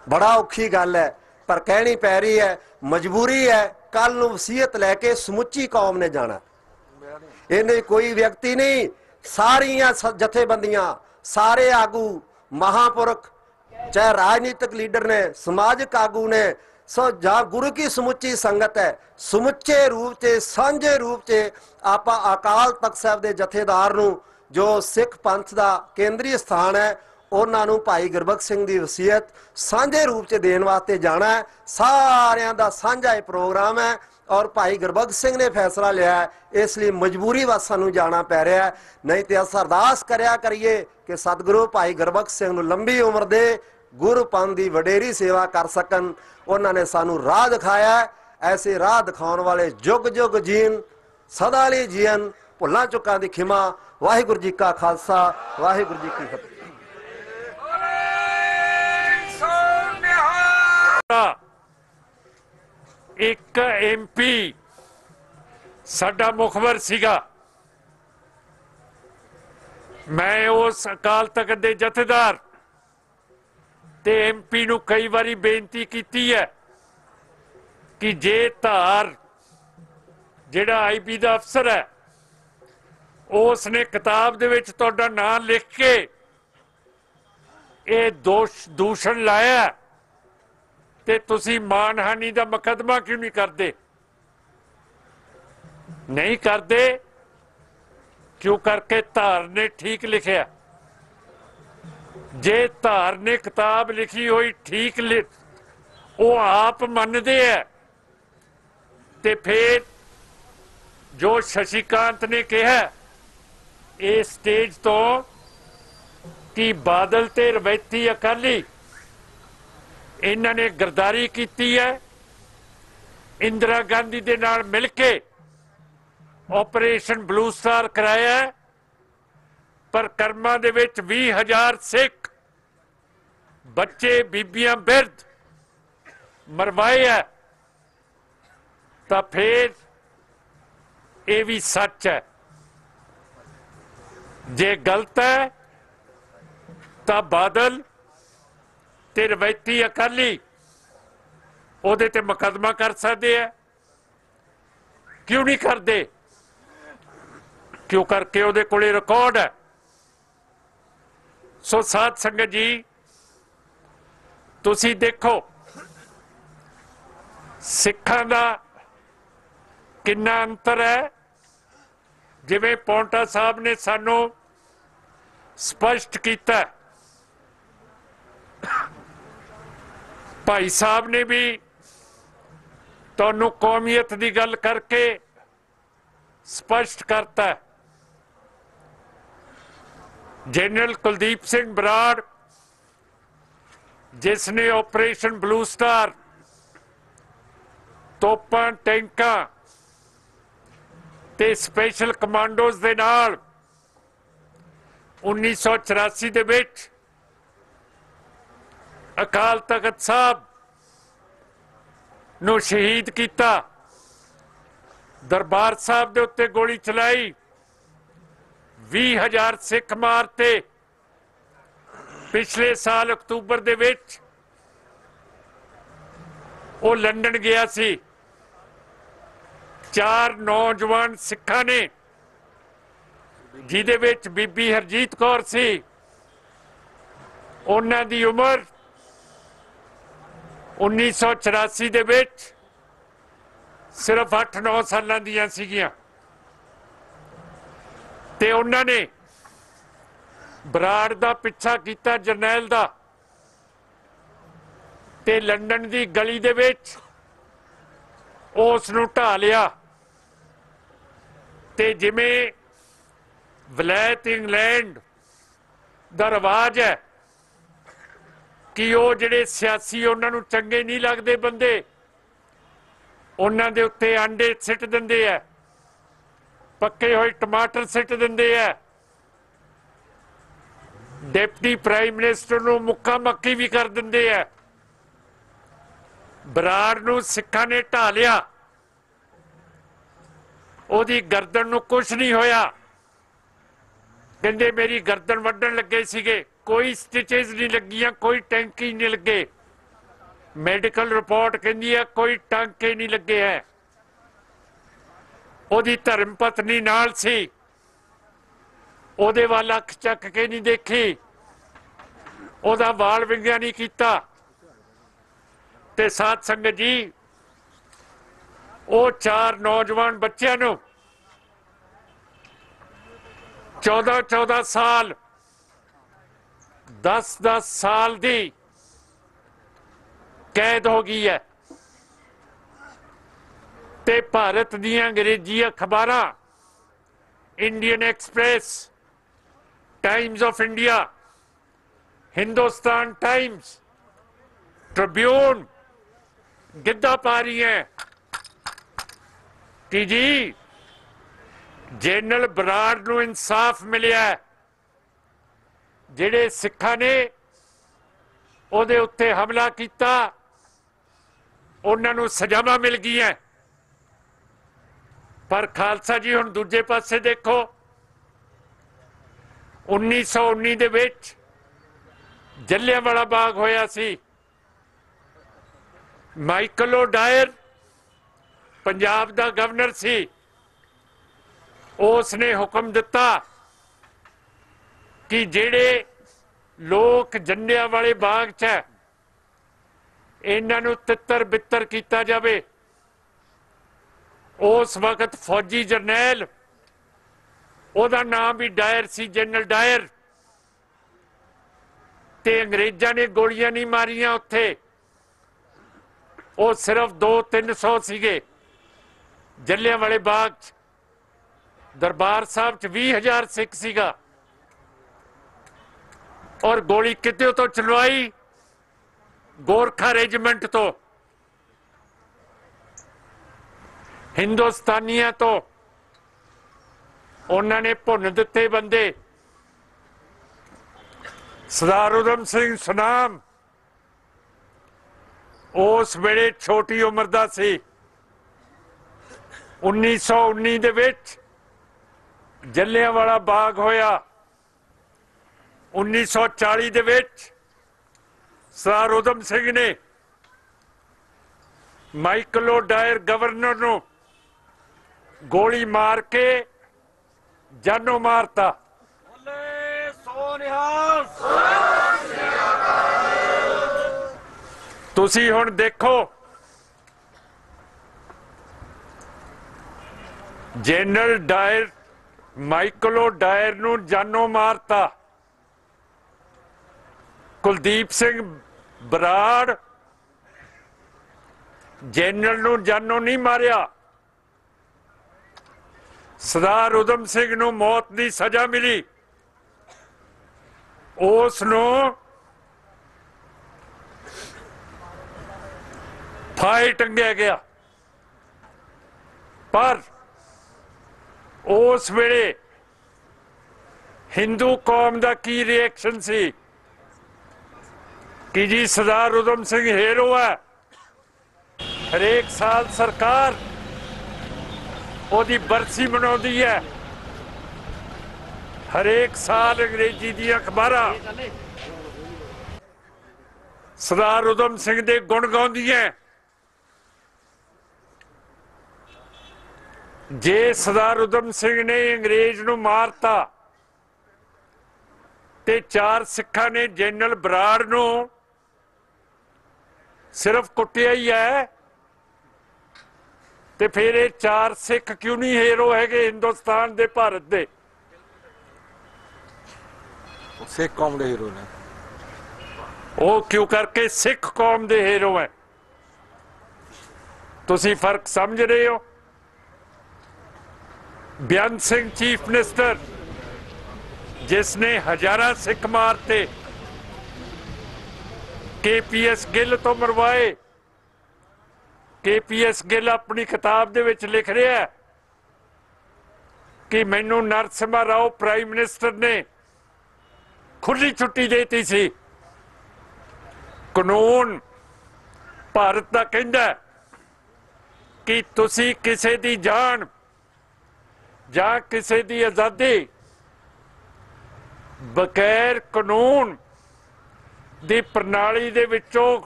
बड़ा औखी गल है, पर कहनी पै रही है, मजबूरी है। कल नूं वसीयत लैके समुची कौम ने जाना, इन्हें कोई व्यक्ति नहीं, सारियां जथेबंदियां, सारे आगू, महापुरख, चाहे राजनीतिक लीडर ने, समाजिक आगू ने, सो जहाँ गुरु की समुची संगत है, समुचे रूप से सांझे रूप से आप अकाल तख्त साहब के जथेदार नूं जो सिख पंथ का केंद्रीय स्थान है, उन्होंने भाई गुरबख्श सिंह की वसीयत सांझे रूप से देने वास्ते जाना है। सारियां दा सांझा ये प्रोग्राम है और भाई गुरबख्श सिंह ने फैसला लिया है, इसलिए मजबूरी वस सानू जाना पै रहा है। नहीं तो अस अरदास करया करिए कि सतगुरु भाई गुरबख्श सिंह नूं लंबी उम्र दे, गुरु पंथ की वडेरी सेवा कर सकन। उन्होंने सानू राह दिखाया, ऐसे राह दिखाने वाले जुग जुग जीन, सदा लिए जीन। भुल्लां चुकां दी खिमा। वाहिगुरू जी का खालसा, वाहिगुरू जी की फतेह। एक MP साडा मुखबर सीगा, मैं उस अकाल तख्त दे जथेदार ते MP नूं कई बारी बेनती कीती है कि जे धार जिहड़ा IB दा अफसर है उसने किताब दे विच तुहाडा नाम लिख के ये दूषण लाया ते तुसी मानहानि दा मुकदमा क्यों नहीं करते? नहीं करते क्यों करके धार ने ठीक लिखिया। जे धार ने किताब लिखी हुई ठीक वो आप मनते है ते फिर जो शशिकांत ने कहा इस स्टेज तो कि बादल ते रवैती अकाली इन्होंने गरदारी की है, इंदिरा गांधी दे नाल मिल के ऑपरेशन ब्लू स्टार कराया है, पर कर्मा दे विच 20,000 सिख बच्चे बीबियां बिरध मरवाए है। तो फिर ये भी सच है, जे गलत है तो बादल ते रवैती अकाली ओदे ते मुकदमा कर सकते हैं, क्यों नहीं करते? क्यों करके ਉਹਦੇ ਕੋਲੇ ਰਿਕਾਰਡ है। सो साध संगत जी तुसी देखो सिखां दा किन्ना अंतर है। जिवें पौंटा साहब ने सानू स्पष्ट किया, भाई साहब ने भी तुहानू कौमीयत की गल करके स्पष्ट करता। जनरल कुलदीप सिंह बराड़ जिसने ऑपरेशन ब्लू स्टार तोपां टैंकां ते स्पेशल कमांडोज दे नाल 1984 दे विच अकाल तख्त साहब नू शहीद किया, दरबार साहब दे उत्ते गोली चलाई, 20,000 सिख मारते। पिछले साल अक्तूबर दे विच वो लंदन गया सी, 4 नौजवान सिखा ने जिहदे विच बीबी हरजीत कौर सी, उन्हां दी उम्र 1984 दे विच सिर्फ 8-9 सालां दियां सीगियां ते उन्हां ने बराड़ दा पिछा कीता, जरनैल दा, ते लंदन दी गली दे विच उस नूं ढा लिया। ते जिवें वलैत इंग्लैंड दा रिवाज है कि वो जिहड़े सियासी उन्हां नूं चंगे नहीं लगदे बंदे, उन्हां दे उत्ते अंडे सिट दिंदे है, पक्के होए टमाटर सिट दिंदे है, डिप्टी प्राइम मिनिस्टर नूं मुक्का मक्की भी कर दिंदे है। बराड़ नूं सिखां ने ढा लिया, ओदी गर्दन नूं कुछ नहीं होया, कहंदे मेरी गर्दन वड्डण लगे सीगे, कोई स्टिचेज नहीं लगियां, कोई टैंकी नहीं लगे। मेडिकल रिपोर्ट कहती है कोई टांके नहीं लगे हैं। ओदी धर्म पत्नी नाल सी, ओदे वाल अख चक के नहीं देखी, ओदा वाल विंगिया नहीं कीता। ते साध संगत जी वो 4 नौजवान बच्चों नूं 14-14 साल 10-10 साल दी कैद हो गई है। ते भारत दीयां अंग्रेजी अखबारां Indian express, times of India, Hindustan times, Tribune Giddha पा रही हैं कि जी जनरल बराड़ नूं इंसाफ मिलिया है, जिहड़े सिखां ने उहदे उत्ते हमला किया उन्हां नूं सजावां मिल गई हैं। पर खालसा जी हुण दूजे पासे देखो, 1919 दे विच जलियांवाला बाग होया सी। माइकल ओडायर पंजाब दा गवर्नर सी, उसने हुक्म दिता कि जेड़े लोग जलियांवाले बाग च है इन्हां नूं तित्तर बित्तर किया जावे। उस वक्त फौजी जरनैल, ओदा नाम भी डायर सी, जनरल डायर, ते अंग्रेजां ने गोलियां नहीं मारियां उत्थे, वो सिर्फ 200-300 सीगे जलियांवाले बाग च। दरबार साहब च 20,000 सिख सीगा और गोली किते तो चलवाई, गोरखा रेजिमेंट तो, हिंदुस्तानिया तो। उन्होंने भुन दिते बंदे। सरदार उधम सिंह सुनाम उस वेले छोटी उम्र का सी। 1919 दे विच जलियांवाला बाग होया। 1940 दे विच सरदार उधम सिंह ने माइकल ओडायर गवर्नर नूं गोली मार के ਜਾਨੋਂ ਮਾਰਤਾ। ਤੁਸੀਂ ਹੁਣ ਦੇਖੋ ਜਨਰਲ ਡਾਇਰ ਮਾਈਕਲੋ ਡਾਇਰ ਨੂੰ ਜਾਨੋਂ ਮਾਰਤਾ। ਕੁਲਦੀਪ ਸਿੰਘ ਬਰਾੜ ਜਨਰਲ ਨੂੰ ਜਾਨੋਂ ਨਹੀਂ ਮਾਰਿਆ। ਸਰਦਾਰ ਉਦਮ ਸਿੰਘ ਨੂੰ ਮੌਤ ਦੀ ਸਜ਼ਾ ਮਿਲੀ, ਉਸ ਨੂੰ ਫਾਹੇ ਟੰਗਿਆ ਗਿਆ। ਪਰ ਉਸ ਵੇਲੇ ਹਿੰਦੂ ਕੌਮ ਦਾ ਕੀ ਰਿਐਕਸ਼ਨ ਸੀ ਕਿ ਜੀ ਸਰਦਾਰ ਉਦਮ ਸਿੰਘ ਹੀਰੋ ਹੈ। ਹਰੇਕ ਸਾਲ ਸਰਕਾਰ ਉਹਦੀ ਬਰਸੀ ਮਨਾਉਂਦੀ ਹੈ, ਹਰੇਕ ਸਾਲ ਅੰਗਰੇਜ਼ੀ ਦੀਆਂ ਅਖਬਾਰਾਂ ਸਰਦਾਰ ਉਦਮ ਸਿੰਘ ਦੇ ਗੁਣ ਗਾਉਂਦੀਆਂ। ਜੇ ਸਰਦਾਰ ਉਦਮ ਸਿੰਘ ਨੇ ਅੰਗਰੇਜ਼ ਨੂੰ ਮਾਰਤਾ ਤੇ 4 ਸਿੱਖਾਂ ਨੇ ਜਨਰਲ ਬਰਾੜ ਨੂੰ ਸਿਰਫ ਕੁੱਟਿਆ ਹੀ ਹੈ, ਤੇ ਫਿਰ ਇਹ 4 ਸਿੱਖ ਕਿਉਂ ਨਹੀਂ ਹੀਰੋ ਹੈਗੇ ਹਿੰਦੁਸਤਾਨ ਦੇ, ਭਾਰਤ ਦੇ? ਸਿੱਖ ਕੌਮ ਦੇ ਹੀਰੋ ਨੇ ਉਹ ਕਿਉਂ ਕਰਕੇ ਸਿੱਖ ਕੌਮ ਦੇ ਹੀਰੋ ਹੈ? ਤੁਸੀਂ ਫਰਕ ਸਮਝ ਰਹੇ ਹੋ? ਬੇਅੰਤ ਸਿੰਘ ਚੀਫ ਮਿਨਿਸਟਰ ਜਿਸਨੇ ਹਜ਼ਾਰਾਂ ਸਿੱਖ ਮਾਰਤੇ, KPS ਗਿੱਲ ਤੋਂ ਮਰਵਾਏ। KPS ਗਿੱਲ ਆਪਣੀ ਕਿਤਾਬ ਦੇ ਵਿੱਚ ਲਿਖ ਰਿਹਾ ਕਿ ਮੈਨੂੰ ਨਰਸਿਮਹਾ ਰਾਓ ਪ੍ਰਾਈਮ ਮਿਨਿਸਟਰ ਨੇ ਖੁੱਲੀ ਛੁੱਟੀ ਦੇਤੀ ਸੀ। ਕਾਨੂੰਨ ਭਾਰਤ ਦਾ ਕਹਿੰਦਾ ਕਿ ਤੁਸੀਂ ਕਿਸੇ ਦੀ ਜਾਨ ਜਾਂ ਕਿਸੇ ਦੀ ਆਜ਼ਾਦੀ ਬਗੈਰ ਕਾਨੂੰਨ ਦੀ ਪ੍ਰਣਾਲੀ ਦੇ ਵਿੱਚੋਂ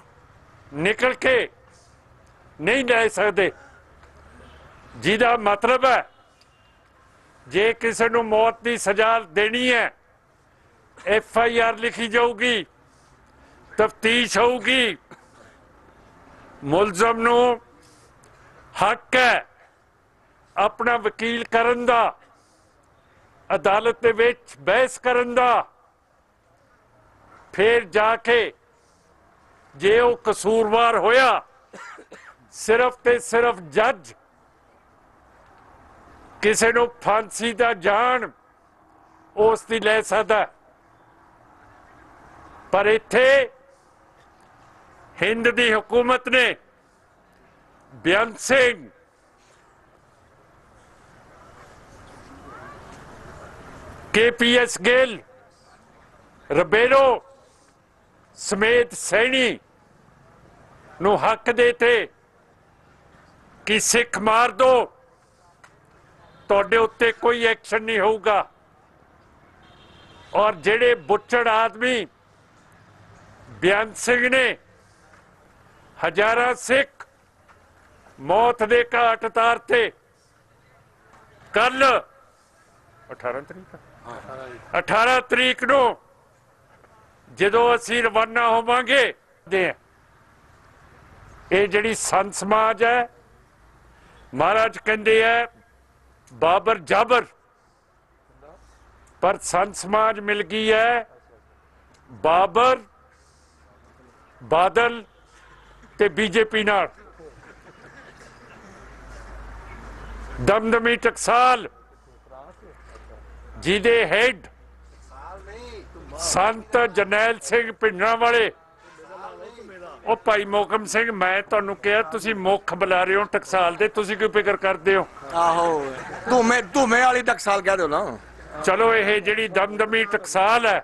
ਨਿਕਲ ਕੇ ਨਹੀਂ ਲੈ ਸਕਦੇ। ਜਿਹਦਾ ਮਤਲਬ ਹੈ ਜੇ ਕਿਸੇ ਨੂੰ ਮੌਤ ਦੀ ਸਜ਼ਾ ਦੇਣੀ ਹੈ, FIR ਲਿਖੀ ਜਾਊਗੀ, ਤਫਤੀਸ਼ ਹੋਊਗੀ, ਮੁਲਜ਼ਮ ਨੂੰ ਹੱਕ ਹੈ ਆਪਣਾ ਵਕੀਲ ਕਰਨ ਦਾ, ਅਦਾਲਤ ਦੇ ਵਿੱਚ ਬਹਿਸ ਕਰਨ ਦਾ। ਫਿਰ ਜਾ ਕੇ ਜੇ ਉਹ ਕਸੂਰਵਾਰ ਹੋਇਆ, ਸਿਰਫ ਤੇ ਸਿਰਫ ਜੱਜ ਕਿਸੇ ਨੂੰ ਫਾਂਸੀ ਦਾ ਜਾਨ ਉਸ ਦੀ ਲੈ ਸਕਦਾ। ਪਰ ਇੱਥੇ ਹਿੰਦ ਦੀ ਹਕੂਮਤ ਨੇ ਬੇਅੰਤ ਸਿੰਘ KPS ਗਿੱਲ, ਰਬੇਰੋ ਸਮੇਤ ਸੈਣੀ ਨੂੰ ਹੱਕ ਦੇਤੇ ਕਿ ਸਿੱਖ ਮਾਰ ਦੋ, ਤੁਹਾਡੇ ਉੱਤੇ ਕੋਈ ਐਕਸ਼ਨ ਨਹੀਂ ਹੋਊਗਾ। ਔਰ ਜਿਹੜੇ ਬੁੱਚੜ ਆਦਮੀ ਬੇਅੰਤ ਸਿੰਘ ਨੇ ਹਜ਼ਾਰਾਂ ਸਿੱਖ ਮੌਤ ਦੇ ਘਾਟ ਉਤਾਰਤੇ। ਕੱਲ 18 ਤਰੀਕ ਨੂੰ ਜਦੋਂ ਅਸੀਂ ਰਵਾਨਾ ਹੋਵਾਂਗੇ, ਇਹ ਜਿਹੜੀ ਸੰਤ ਸਮਾਜ ਹੈ, ਮਹਾਰਾਜ ਕਹਿੰਦੇ ਹੈ ਬਾਬਰ ਜਾਬਰ, ਪਰ ਸੰਤ ਸਮਾਜ ਮਿਲ ਗਈ ਹੈ ਬਾਬਰ, ਬਾਦਲ ਤੇ BJP ਨਾਲ। ਦਮਦਮੀ ਟਕਸਾਲ ਜਿਹਦੇ ਹੈਡ ਸੰਤ ਜਰਨੈਲ ਸਿੰਘ ਭਿੰਡਰਾਂ ਵਾਲੇ, ਉਹ ਭਾਈ ਮੋਹਕਮ ਸਿੰਘ, ਮੈਂ ਤੁਹਾਨੂੰ ਕਿਹਾ ਤੁਸੀਂ ਮੁੱਖ ਬੁਲਾ ਰਹੇ ਹੋ ਟਕਸਾਲ ਦੇ, ਤੁਸੀਂ ਕਿਉਂ ਫਿਕਰ ਕਰਦੇ ਹੋ? ਆਹੋ ਧੂਮੇ ਵਾਲੀ ਟਕਸਾਲ ਕਹਿ ਦਿਓ ਨਾ। ਚਲੋ ਇਹ ਜਿਹੜੀ ਦਮਦਮੀ ਟਕਸਾਲ ਹੈ,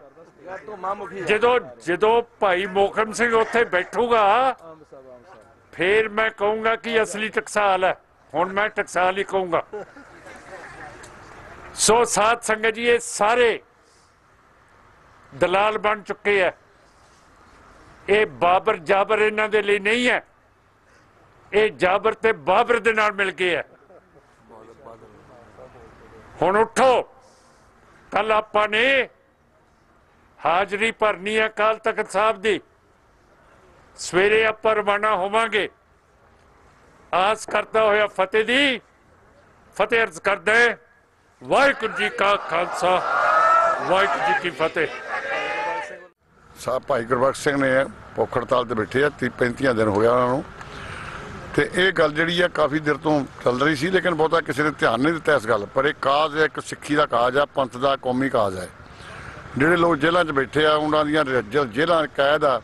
ਜਦੋਂ ਭਾਈ ਮੋਹਕਮ ਸਿੰਘ ਉੱਥੇ ਬੈਠੂਗਾ ਫਿਰ ਮੈਂ ਕਹੂੰਗਾ ਕਿ ਅਸਲੀ ਟਕਸਾਲ ਹੈ। ਹੁਣ ਮੈਂ ਟਕਸਾਲ ਹੀ ਕਹੂੰਗਾ। ਸੋ ਸਾਧ ਸੰਗਤ ਜੀ, ਇਹ ਸਾਰੇ ਦਲਾਲ ਬਣ ਚੁੱਕੇ ਹੈ। ਇਹ ਬਾਬਰ ਜਾਬਰ ਇਹਨਾਂ ਦੇ ਲਈ ਨਹੀਂ ਹੈ, ਇਹ ਜਾਬਰ ਤੇ ਬਾਬਰ ਦੇ ਨਾਲ ਮਿਲ ਗਏ ਹੈ। ਹੁਣ ਉੱਠੋ, कल आपने हाजरी भरनी है अकाल तख्त साहब की। सवेरे आप रवाना होवांगे। आस करता होया फतेह दी फतेह अर्ज करदा है। वाहिगुरू जी का खालसा वाहिगुरू जी की फतेह। साहब भाई गुरबख्श सिंह ने भुख हड़ताल ते बैठे आ 30-35 दिन हो गया उन्होंने। तो ये गल जी है काफ़ी देर तो चल रही सी, लेकिन बहुता किसी ने ध्यान नहीं दिता इस गल पर। एक काज है, एक सिक्खी का काज है, पंथ का कौमी काज है। ਜਿਹੜੇ लोग जेलों च बैठे आ उन्होंने जेलों कैद आ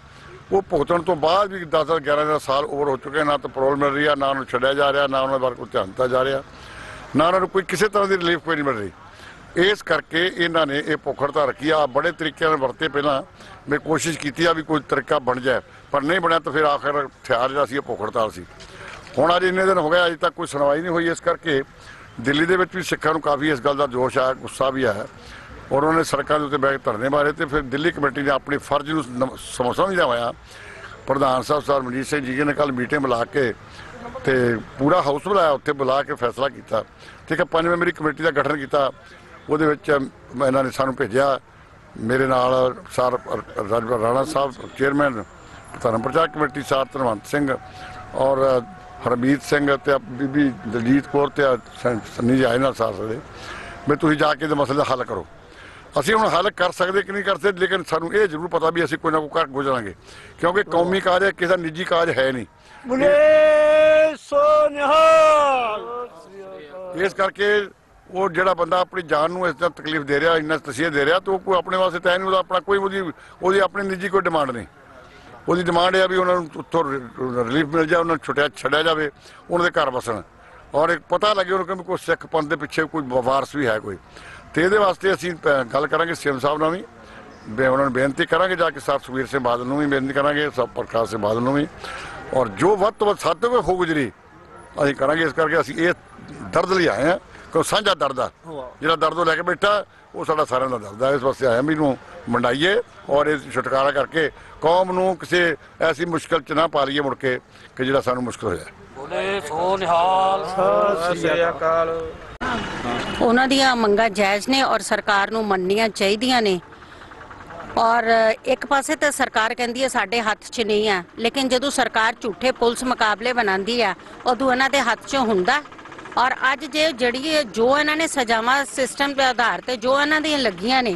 वो भुगतण तो बाद भी 10-11 साल ओवर हो चुके, ना तो परोल मिल रही है, ना उन्होंने छड्या जा रहा, ना उन्होंने बारे कोई ध्यान दिता जा रहा, ना उन्होंने कोई किसी तरह की रिलीफ कोई नहीं मिल रही। इस करके इन्होंने ये भुख हड़ताल रखी आ। बड़े तरीके वरते, पहला मैं कोशिश की भी कोई तरीका बन जाए, पर नहीं बनया तो फिर आखिर हथियार जो भुख हड़ताल से हुण अज इन्ने दिन हो गए, अज तक कोई सुनवाई नहीं हुई। इस करके दिल्ली के भी सिखों को काफ़ी इस गल का जोश आया, गुस्सा भी आया और उन्होंने सड़कों के उत्ते बैठ धरने मारे। तो फिर दिल्ली कमेटी ने अपने फर्ज को समझदा होया प्रधान साहब सर मनजीत सिंह जी ने कल मीटिंग बुला के तो पूरा हाउस बुलाया, उत्थे बुला के फैसला किया। ठीक है, 5 मैंबरी कमेटी का गठन किया। वो इन्होंने सानू भेजा, मेरे नाल सर राणा साहब चेयरमैन धर्म प्रचार कमेटी, सर धनवंत सिंह और हरमीत सिंह ते बीबी दलजीत कौर ते सन्नी जी आए ना सार सारे भी तुसीं जाके इस मसले का हल करो। असीं हुण हल कर सकते कि नहीं कर सकते, लेकिन सानू ये जरूर पता भी असीं कोई ना कोई कर गुजरांगे, क्योंकि कौमी काज है, किसी निजी काज है नहीं। इस करके वो जिहड़ा बंदा अपनी जान नूं इस तरह तकलीफ दे रहा, इन्ना तसीह दे रहा, तो कोई अपने वास्ते तय नहीं, अपना कोई वो अपनी निजी कोई डिमांड नहीं। वो डिमांड है भी उन्होंने उत्थों रिलीफ मिल जाए, उन्होंने छड्या जाए, उन्होंने घर बसन और एक पता लगे उन्होंने कोई सिख पंथ के पिछे कोई वारस भी है कोई। तो ये वास्ते असीं गल करांगे सीएम साहब नाल भी, उन्होंने बेनती करांगे जाके सर सुखबीर सिंह बादल नूं भी बेनती करांगे, सब प्रकाश सिंह बादल नूं भी, और जो वध तो वध सातों को हो गुजरी असीं करांगे। इस करके असीं ये दर्द ले आए हैं, क्यों साझा दर्द आ जिहड़ा दर्द वो लैके बैठा वो साडा सारिਆਂ ਦਾ दर्द है। इस वास्ते आए भी इनू मंडाइए और इस छुटकारा करके कौम नूं किसी ऐसी मुश्किल च ना पा लीए मुड़ के कि जिहड़ा सानू मुश्किल होया। ਉਹਨਾਂ ਦੀਆਂ ਮੰਗਾਂ ਜਾਇਜ਼ ਨੇ और सरकार ਨੂੰ ਮੰਨਣੀਆਂ ਚਾਹੀਦੀਆਂ ਨੇ। और एक पासे तो सरकार कहती है साढ़े हथ च नहीं है, लेकिन जो सरकार झूठे पुलिस मुकाबले बनाती है उदों इन्हां दे हथ च हुंदा। और अज जे जड़ी जो इन्होंने सजावां सिस्टम के आधार पर जो इन्हां दी लगियां ने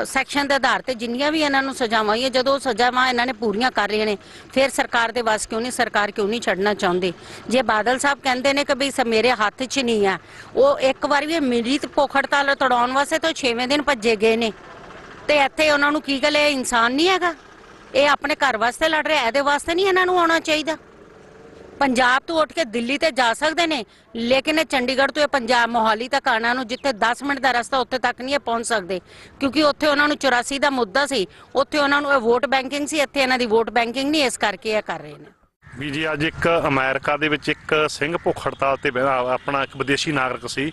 सैक्शन के आधार पर जिन्नियां भी इन्होंने सजावां होईयां, जो सजावां इन्होंने पूरियां कर रहे हैं, फिर सरकार के वास क्यों नहीं, सरकार क्यों नहीं छड्डना चाहती। जे बादल साहब कहते हैं कि बई मेरे हथ च नहीं है, वो एक बार भी मेरी भुख हड़ताल तड़ाउण वास्ते तो 6वें दिन भज्जे गए ने, तो इत्थे उन्होंने की गल इंसान नहीं हैगा, ये अपने घर वास्ते लड़ रहे, ये वास्ते नहीं इन्हों आना चाहिए। पंजाब तो उठ के दिल्ली ते जा सकते हैं, लेकिन चंडीगढ़ तो पंजाब मोहाली तक आना जिथे 10 मिनट का रस्ता उत्थे तक नहीं पहुँच सकते, क्योंकि उत्थे उन्होंने 84 का मुद्दा सी, उत्थे उन्होंने वोट बैंकिंग सी, इत्थे इन्हां दी वोट बैंकिंग नहीं, इस करके ये कर रहे हैं। भी जी अज एक अमेरिका दे विच एक सिंह भुख हड़ताल ते अपना एक विदेशी नागरिक सी,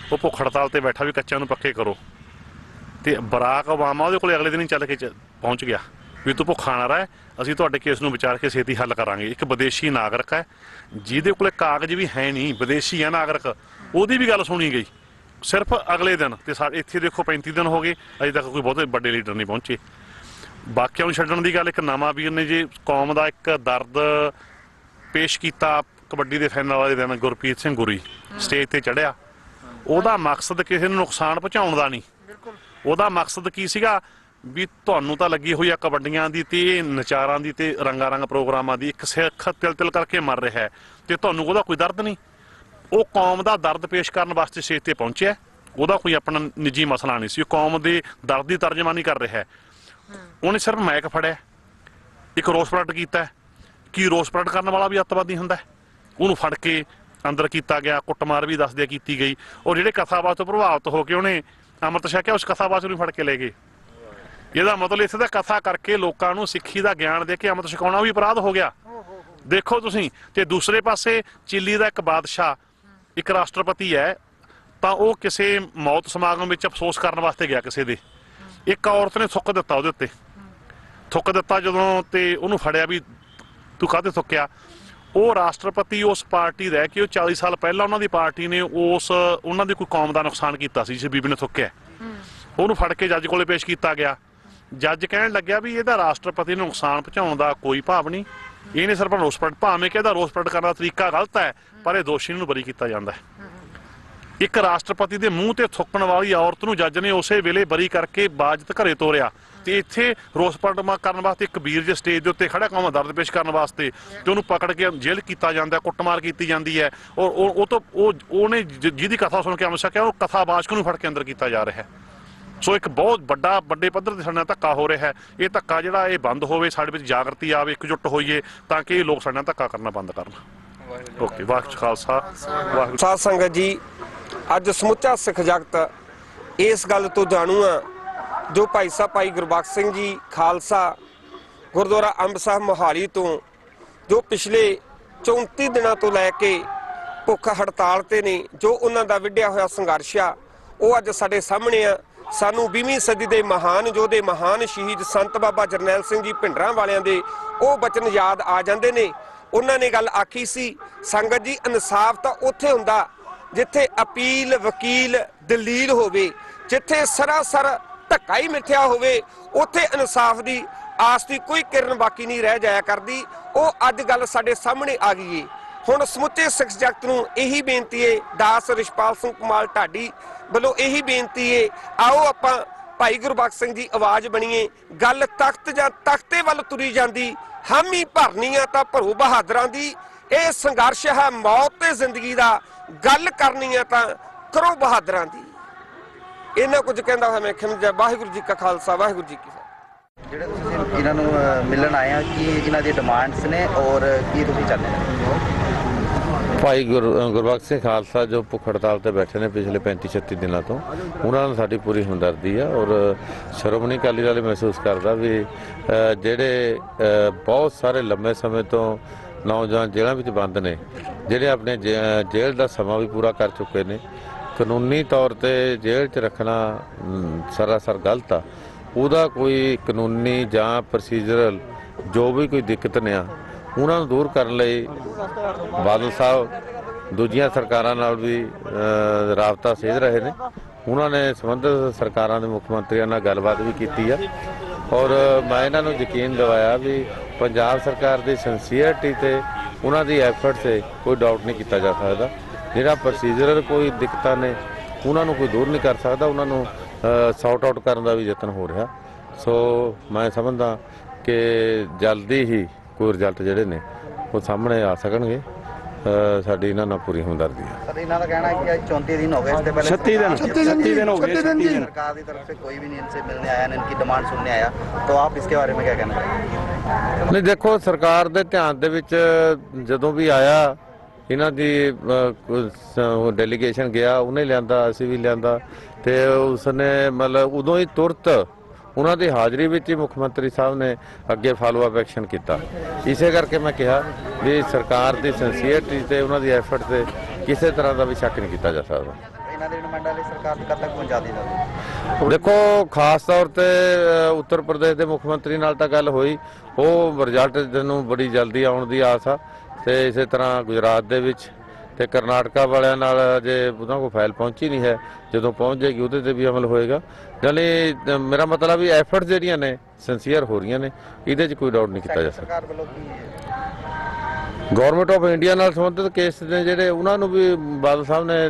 वो भुख हड़ताल ते बैठा भी कच्चिਆਂ ਨੂੰ पक्के करो, तो बराक ओबामा ਉਹਦੇ ਕੋਲ अगले दिन ही चल के पहुँच गया भी तू भुखा ना रह, ਅਸੀਂ ਤੁਹਾਡੇ केस ਨੂੰ ਵਿਚਾਰ ਕੇ ਛੇਤੀ हल करांगे। एक विदेशी नागरिक है ਜਿਹਦੇ ਕੋਲ कागज भी है नहीं, विदेशी है नागरिक, ਉਹਦੀ भी गल सुनी गई सिर्फ अगले दिन। तो ਇੱਥੇ देखो 35 दिन हो गए, अजे तक कोई बहुत बड़े लीडर नहीं पहुँचे। बाकियों ਨੂੰ ਛੱਡਣ ਦੀ ਗੱਲ, एक नवां वीर ने जी कौम का एक दर्द पेश किया कबड्डी के फाइनल वाले दिन, गुरप्रीत सिंह गुरी स्टेज पर चढ़िया, ਉਹਦਾ मकसद किसी ਨੂੰ नुकसान पहुँचाउण ਦਾ नहीं, ਉਹਦਾ मकसद की ਸੀਗਾ भी ਤੁਹਾਨੂੰ ਤਾਂ ਲੱਗੀ ਹੋਈ ਆ ਕਬੱਡੀਆਂ ਦੀ ਤੇ ਨਚਾਰਾਂ ਦੀ ਤੇ ਰੰਗਾ ਰੰਗ ਪ੍ਰੋਗਰਾਮਾਂ ਦੀ, ਇੱਕ ਸਿੱਖ ਤਿਲ ਤਿਲ ਕਰਕੇ ਮਰ ਰਿਹਾ ਹੈ ਤੇ ਤੁਹਾਨੂੰ ਉਹਦਾ ਕੋਈ ਦਰਦ ਨਹੀਂ। ਉਹ ਕੌਮ ਦਾ ਦਰਦ ਪੇਸ਼ ਕਰਨ ਵਾਸਤੇ ਸਟੇਜ ਤੇ ਪਹੁੰਚਿਆ, ਉਹਦਾ ਕੋਈ ਆਪਣਾ ਨਿੱਜੀ ਮਸਲਾ ਨਹੀਂ ਸੀ, ਉਹ ਕੌਮ ਦੇ ਦਰਦ ਦੀ ਤਰਜਮਾਨੀ ਕਰ ਰਿਹਾ ਹੈ। ਉਹਨੇ ਸਿਰਫ ਮਾਈਕ ਫੜਿਆ, ਇੱਕ ਰੋਸ ਪ੍ਰਗਟ ਕੀਤਾ। ਕੀ ਰੋਸ ਪ੍ਰਗਟ ਕਰਨ ਵਾਲਾ ਵੀ ਅੱਤਵਾਦੀ ਹੁੰਦਾ? ਉਹਨੂੰ ਫੜ ਕੇ ਅੰਦਰ ਕੀਤਾ ਗਿਆ, ਕੁੱਟਮਾਰ ਵੀ ਦੱਸਦੇ ਕੀਤੀ ਗਈ, ਔਰ ਜਿਹੜੇ ਕਥਾਵਾਦ ਤੋਂ ਪ੍ਰਭਾਵਿਤ ਹੋ ਕੇ ਉਹਨੇ ਅੰਮ੍ਰਿਤ ਛਕਿਆ, ਉਸ ਕਥਾਵਾਦ ਨੂੰ ਫੜ ਕੇ ਲੈ ਗਏ। ਇਹਦਾ ਮਤਲਬ ਇੱਥੇ ਤਾਂ ਕਥਾ ਕਰਕੇ ਲੋਕਾਂ ਨੂੰ ਸਿੱਖੀ ਦਾ ਗਿਆਨ ਦੇ ਕੇ ਅੰਮ੍ਰਿਤ ਛਕਾਉਣਾ ਵੀ ਅਪਰਾਧ ਹੋ ਗਿਆ। ਦੇਖੋ ਤੁਸੀਂ, ਤੇ ਦੂਸਰੇ ਪਾਸੇ ਚਿਲੀ ਦਾ ਇੱਕ ਬਾਦਸ਼ਾਹ, ਇੱਕ ਰਾਸ਼ਟਰਪਤੀ ਹੈ, ਤਾਂ ਉਹ ਕਿਸੇ ਮੌਤ ਸਮਾਗਮ ਵਿੱਚ ਅਫਸੋਸ ਕਰਨ ਵਾਸਤੇ ਗਿਆ ਕਿਸੇ ਦੇ, ਇੱਕ ਔਰਤ ਨੇ ਥੁੱਕ ਦਿੱਤਾ ਉਹਦੇ ਉੱਤੇ, ਥੁੱਕ ਦਿੱਤਾ ਜਦੋਂ, ਤੇ ਉਹਨੂੰ ਫੜਿਆ ਵੀ ਤੂੰ ਕਾਹਤੇ ਥੁੱਕਿਆ, ਉਹ ਰਾਸ਼ਟਰਪਤੀ ਉਸ ਪਾਰਟੀ ਰਹਿ ਕੇ ਉਹ 40 ਸਾਲ ਪਹਿਲਾਂ ਉਹਨਾਂ ਦੀ ਪਾਰਟੀ ਨੇ ਉਹਨਾਂ ਦੀ ਕੋਈ ਕੌਮ ਦਾ ਨੁਕਸਾਨ ਕੀਤਾ ਸੀ, ਜਿਸ ਬੀਬੀ ਨੇ ਥੁੱਕਿਆ ਉਹਨੂੰ ਫੜ ਕੇ ਜੱਜ ਕੋਲੇ ਪੇਸ਼ ਕੀਤਾ ਗਿਆ। ਜੱਜ ਕਹਿਣ ਲੱਗਿਆ ਵੀ ਇਹਦਾ ਰਾਸ਼ਟਰਪਤੀ ਨੂੰ ਨੁਕਸਾਨ ਪਹੁੰਚਾਉਣ ਦਾ ਕੋਈ ਭਾਵ ਨਹੀਂ, ਇਹਨੇ ਸਿਰਫ ਰੋਸ ਪ੍ਰਗਟ, ਭਾਵੇਂ ਕਿ ਇਹਦਾ ਰੋਸ ਪ੍ਰਗਟ ਕਰਨ ਦਾ ਤਰੀਕਾ ਗਲਤ ਹੈ, ਪਰ ਇਹ ਦੋਸ਼ੀ ਨੂੰ ਬਰੀ ਕੀਤਾ ਜਾਂਦਾ ਹੈ। ਇੱਕ ਰਾਸ਼ਟਰਪਤੀ ਦੇ ਮੂੰਹ ਤੇ ਥੁੱਕਣ ਵਾਲੀ ਔਰਤ ਨੂੰ ਜੱਜ ਨੇ ਉਸੇ ਵੇਲੇ ਬਰੀ ਕਰਕੇ ਬਾਜ਼ਤ ਘਰੇ ਤੋਰਿਆ, ਤੇ ਇੱਥੇ ਰੋਸ ਪ੍ਰਗਟ ਕਰਨ ਵਾਸਤੇ ਇੱਕ ਵੀਰ ਜੇ ਸਟੇਜ ਦੇ ਉੱਤੇ ਖੜਾ ਕੌਮ ਦਰਦ ਪੇਸ਼ ਕਰਨ ਵਾਸਤੇ ਤੇ ਉਹਨੂੰ ਪਕੜ ਕੇ ਜੇਲ੍ਹ ਕੀਤਾ ਜਾਂਦਾ, ਕੁੱਟਮਾਰ ਕੀਤੀ ਜਾਂਦੀ ਹੈ। ਔਰ ਉਹਨੇ ਜਿਹਦੀ ਕਥਾ ਸੁਣ ਕੇ ਅੰਮ੍ਰਿਤ ਛਕਿਆ ਉਹ ਕਥਾਵਾਚਕ ਨੂੰ ਫੜ ਕੇ ਅੰਦਰ ਕੀਤਾ ਜਾ ਰਿਹਾ ਹੈ। ਸੋ ਇੱਕ ਬਹੁਤ ਵੱਡੇ ਪੱਧਰ ਤੇ ਸਾਡੇ ਨਾਲ ਧੱਕਾ ਹੋ ਰਿਹਾ ਹੈ। ਇਹ ਧੱਕਾ ਜਿਹੜਾ ਇਹ ਬੰਦ ਹੋਵੇ, ਸਾਡੇ ਵਿੱਚ ਜਾਗਰਤੀ ਆਵੇ, ਇਕਜੁੱਟ ਹੋਈਏ ਤਾਂ ਕਿ ਇਹ ਲੋਕ ਸਾਡੇ ਨਾਲ ਧੱਕਾ ਕਰਨਾ ਬੰਦ ਕਰਨ। ਓਕੇ, ਵਾਹਿਗੁਰੂ ਖਾਲਸਾ ਵਾਹਿਗੁਰੂ। ਸਾਧ ਸੰਗਤ ਜੀ, ਅੱਜ ਸਮੁੱਚਾ ਸਿੱਖ ਜਗਤ ਇਸ ਗੱਲ ਤੋਂ ਜਾਣੂ ਆ ਜੋ ਭਾਈ ਗੁਰਬਖਸ਼ ਸਿੰਘ ਜੀ ਖਾਲਸਾ ਗੁਰਦੁਆਰਾ ਅੰਬ ਸਾਹਿਬ ਮੋਹਾਲੀ ਤੋਂ ਜੋ ਪਿਛਲੇ 34 ਦਿਨਾਂ ਤੋਂ ਲੈ ਕੇ ਭੁੱਖ ਹੜਤਾਲ ਤੇ ਨੇ, ਜੋ ਉਹਨਾਂ ਦਾ ਵਿੱਢਿਆ ਹੋਇਆ ਸੰਘਰਸ਼ ਆ ਉਹ ਅੱਜ ਸਾਡੇ ਸਾਹਮਣੇ ਆ। ਸਾਨੂੰ 20ਵੀਂ ਸਦੀ ਦੇ ਮਹਾਨ ਯੋਧੇ, ਮਹਾਨ ਸ਼ਹੀਦ ਸੰਤ ਬਾਬਾ ਜਰਨੈਲ ਸਿੰਘ ਜੀ ਭਿੰਡਰਾਂ ਵਾਲਿਆਂ ਦੇ ਉਹ ਬਚਨ ਯਾਦ ਆ ਜਾਂਦੇ ਨੇ। ਉਹਨਾਂ ਨੇ ਗੱਲ ਆਖੀ ਸੀ, ਸੰਗਤ ਜੀ ਇਨਸਾਫ ਤਾਂ ਉੱਥੇ ਹੁੰਦਾ ਜਿੱਥੇ ਅਪੀਲ, ਵਕੀਲ, ਦਲੀਲ ਹੋਵੇ, ਜਿੱਥੇ ਸਰਾਸਰ ਧੱਕਾ ਹੀ ਮਿੱਥਿਆ ਹੋਵੇ, ਉੱਥੇ ਇਨਸਾਫ ਦੀ ਆਸ ਦੀ ਕੋਈ ਕਿਰਨ ਬਾਕੀ ਨਹੀਂ ਰਹਿ ਜਾਇਆ ਕਰਦੀ। ਉਹ ਅੱਜ ਗੱਲ ਸਾਡੇ ਸਾਹਮਣੇ ਆ ਗਈ ਏ। ਹੁਣ ਸਮੁੱਚੇ ਸਿੱਖ ਜਗਤ ਨੂੰ ਇਹੀ ਬੇਨਤੀ ਏ, ਦਾਸ ਰਿਸ਼ਪਾਲ ਸਿੰਘ ਕੁਮਾਰ ਢਾਡੀ ਵੱਲੋਂ ਇਹੀ ਬੇਨਤੀ ਏ, ਆਓ ਆਪਾਂ ਭਾਈ ਗੁਰਬਖਸ਼ ਸਿੰਘ ਜੀ ਆਵਾਜ਼ ਬਣੀਏ। ਗੱਲ ਤਖਤ ਜਾਂ ਤਖਤੇ ਵੱਲ ਤੁਰੀ ਜਾਂਦੀ, ਹਾਮੀ ਭਰਨੀ ਆ ਤਾਂ ਭਰੋ ਬਹਾਦਰਾਂ ਦੀ। ਇਹ ਸੰਘਰਸ਼ ਹੈ ਮੌਤ ਤੇ ਜ਼ਿੰਦਗੀ ਦਾ, ਗੱਲ ਕਰਨੀ ਆ ਤਾਂ ਕਰੋ ਬਹਾਦਰਾਂ ਦੀ। ਇਹਨਾਂ ਕੁਝ ਕਹਿੰਦਾ ਹੋਇਆ ਮੈਂ ਖਿਮਜਾ। ਵਾਹਿਗੁਰੂ ਜੀ ਕਾ ਖਾਲਸਾ, ਵਾਹਿਗੁਰੂ ਜੀ ਕੀ ਫਤਿਹ। ਜਿਹੜੇ ਤੁਸੀਂ ਇਹਨਾਂ ਨੂੰ ਮਿਲਣ ਆਏ ਆ, ਕੀ ਇਹਨਾਂ ਦੀ ਡਿਮਾਂਡਸ ਨੇ ਔਰ ਕੀ ਤੁਸੀਂ ਚਾਹੁੰਦੇ ਹੋ? ਭਾਈ ਗੁਰਬਖਸ਼ ਸਿੰਘ ਖਾਲਸਾ ਜੋ ਭੁੱਖ ਹੜਤਾਲ ਤੇ ਬੈਠੇ ਨੇ ਪਿਛਲੇ 35-36 ਦਿਨਾਂ ਤੋਂ, ਉਹਨਾਂ ਨਾਲ ਸਾਡੀ ਪੂਰੀ ਹਮਦਰਦੀ ਆ। ਔਰ ਸ਼੍ਰੋਮਣੀ ਅਕਾਲੀ ਦਲ ਮਹਿਸੂਸ ਕਰਦਾ ਵੀ ਜਿਹੜੇ ਬਹੁਤ ਸਾਰੇ ਲੰਬੇ ਸਮੇਂ ਤੋਂ ਨੌਜਵਾਨ ਜੇਲ੍ਹਾਂ ਵਿੱਚ ਬੰਦ ਨੇ, ਜਿਹੜੇ ਆਪਣੇ ਜੇਲ੍ਹ ਦਾ ਸਮਾਂ ਵੀ ਪੂਰਾ ਕਰ ਚੁੱਕੇ ਨੇ, ਕਾਨੂੰਨੀ ਤੌਰ ਤੇ ਜੇਲ੍ਹ 'ਚ ਰੱਖਣਾ ਸਰਾਸਰ ਗਲਤ ਆ। ਉਹਦਾ ਕੋਈ ਕਾਨੂੰਨੀ ਜਾਂ ਪ੍ਰੋਸੀਜਰਲ ਜੋ ਵੀ ਕੋਈ ਦਿੱਕਤ ਨੇ ਆ, ਉਹਨਾਂ ਨੂੰ ਦੂਰ ਕਰਨ ਲਈ ਬਾਦਲ ਸਾਹਿਬ ਦੂਜੀਆਂ ਸਰਕਾਰਾਂ ਨਾਲ ਵੀ ਰਾਬਤਾ ਸੇਧ ਰਹੇ ਨੇ। ਉਹਨਾਂ ਨੇ ਸੰਬੰਧਿਤ ਸਰਕਾਰਾਂ ਦੇ ਮੁੱਖ ਮੰਤਰੀਆਂ ਨਾਲ ਗੱਲਬਾਤ ਵੀ ਕੀਤੀ ਆ। ਔਰ ਮੈਂ ਇਹਨਾਂ ਨੂੰ ਯਕੀਨ ਦਿਵਾਇਆ ਵੀ ਪੰਜਾਬ ਸਰਕਾਰ ਦੀ ਸਿੰਸੀਅਰਟੀ ਤੇ ਉਹਨਾਂ ਦੀ ਐਫਰਟ ਤੇ ਕੋਈ ਡਾਊਟ ਨਹੀਂ ਕੀਤਾ ਜਾ ਸਕਦਾ। ਜਿਹੜਾ ਪ੍ਰੋਸੀਜਰਲ ਕੋਈ ਦਿੱਕਤਾਂ ਨੇ ਉਹਨਾਂ ਨੂੰ ਕੋਈ ਦੂਰ ਨਹੀਂ ਕਰ ਸਕਦਾ, ਉਹਨਾਂ ਨੂੰ ਸੌਟ ਆਊਟ ਕਰਨ ਦਾ ਵੀ ਯਤਨ ਹੋ ਰਿਹਾ। ਸੋ ਮੈਂ ਸਮਝਦਾ ਕਿ ਜਲਦੀ ਹੀ ਕੋਈ ਰਿਜ਼ਲਟ ਜਿਹੜੇ ਨੇ ਉਹ ਸਾਹਮਣੇ ਆ ਸਕਣਗੇ। ਸਾਡੀ ਇਹਨਾਂ ਨਾਲ ਪੂਰੀ ਹਮਦਰਦੀ ਹੈ। ਸਰ, ਇਹਨਾਂ ਦਾ ਕਹਿਣਾ ਹੈ ਕਿ 34 दिन हो गए, इससे पहले 36 दिन हो गए। सरकार की तरफ से कोई भी नहीं इनसे मिलने आया, इनकी डिमांड सुनने आया, तो आप इसके बारे में क्या कहना चाहेंगे? नहीं, देखो सरकार ਦੇ ਧਿਆਨ ਦੇ ਵਿੱਚ ਜਦੋਂ ਵੀ ਆਇਆ, ਇਹਨਾਂ ਦੀ ਡੈਲੀਗੇਸ਼ਨ ਗਿਆ, ਉਹਨੇ ਲਿਆਂਦਾ, ਅਸੀਂ ਵੀ ਲਿਆਂਦਾ, ਤੇ ਉਸਨੇ ਮਤਲਬ ਉਦੋਂ ਹੀ ਤੁਰਤ ਉਹਨਾਂ ਦੀ ਹਾਜ਼ਰੀ ਵਿੱਚ ਹੀ ਮੁੱਖ ਮੰਤਰੀ ਸਾਹਿਬ ਨੇ ਅੱਗੇ ਫਾਲੋ ਅਪ ਐਕਸ਼ਨ ਕੀਤਾ। ਇਸੇ ਕਰਕੇ ਮੈਂ ਕਿਹਾ ਵੀ ਸਰਕਾਰ ਦੀ ਸਿੰਸੀਅਰਟੀ ਤੇ ਉਹਨਾਂ ਦੀ ਐਫਰਟ ਤੇ ਕਿਸੇ ਤਰ੍ਹਾਂ ਦਾ ਵੀ ਸ਼ੱਕ ਨਹੀਂ ਕੀਤਾ ਜਾ ਸਕਦਾ। ਇਹਨਾਂ ਦੀ ਡਿਮਾਂਡਾਂ ਲਈ ਸਰਕਾਰ ਕਦ ਤੱਕ ਪਹੁੰਚਾ ਦੇਗੀ? ਦੇਖੋ, ਖਾਸ ਤੌਰ ਤੇ ਉੱਤਰ ਪ੍ਰਦੇਸ਼ ਦੇ ਮੁੱਖ ਮੰਤਰੀ ਨਾਲ ਤਾਂ ਗੱਲ ਹੋਈ, ਉਹ ਰਿਜ਼ਲਟ ਨੂੰ ਬੜੀ ਜਲਦੀ ਆਉਣ ਦੀ ਆਸ ਆ। ਤੇ ਇਸੇ ਤਰ੍ਹਾਂ ਗੁਜਰਾਤ ਦੇ ਵਿੱਚ ਤੇ ਕਰਨਾਟਕਾ ਵਾਲਿਆਂ ਨਾਲ ਜੇ ਉਹਨਾਂ ਕੋਲ ਫਾਈਲ ਪਹੁੰਚੀ ਨਹੀਂ ਹੈ, ਜਦੋਂ ਪਹੁੰਚ ਜਾਏਗੀ ਉਹਦੇ ਤੇ ਵੀ ਅਮਲ ਹੋਏਗਾ। ਨਾਲੇ ਮੇਰਾ ਮਤਲਬ ਵੀ ਐਫਰਟ ਜਿਹੜੀਆਂ ਨੇ ਸਿੰਸੀਅਰ ਹੋ ਰਹੀਆਂ ਨੇ, ਇਹਦੇ 'ਚ ਕੋਈ ਡਾਊਟ ਨਹੀਂ ਕੀਤਾ ਜਾ ਸਕਦਾ। ਸਰਕਾਰ ਵੱਲੋਂ ਕੀ ਗਵਰਨਮੈਂਟ ਆਫ ਇੰਡੀਆ ਨਾਲ ਸੰਬੰਧਿਤ ਕੇਸ ਨੇ ਜਿਹੜੇ, ਉਹਨਾਂ ਨੂੰ ਵੀ ਬਾਦਲ ਸਾਹਿਬ ਨੇ,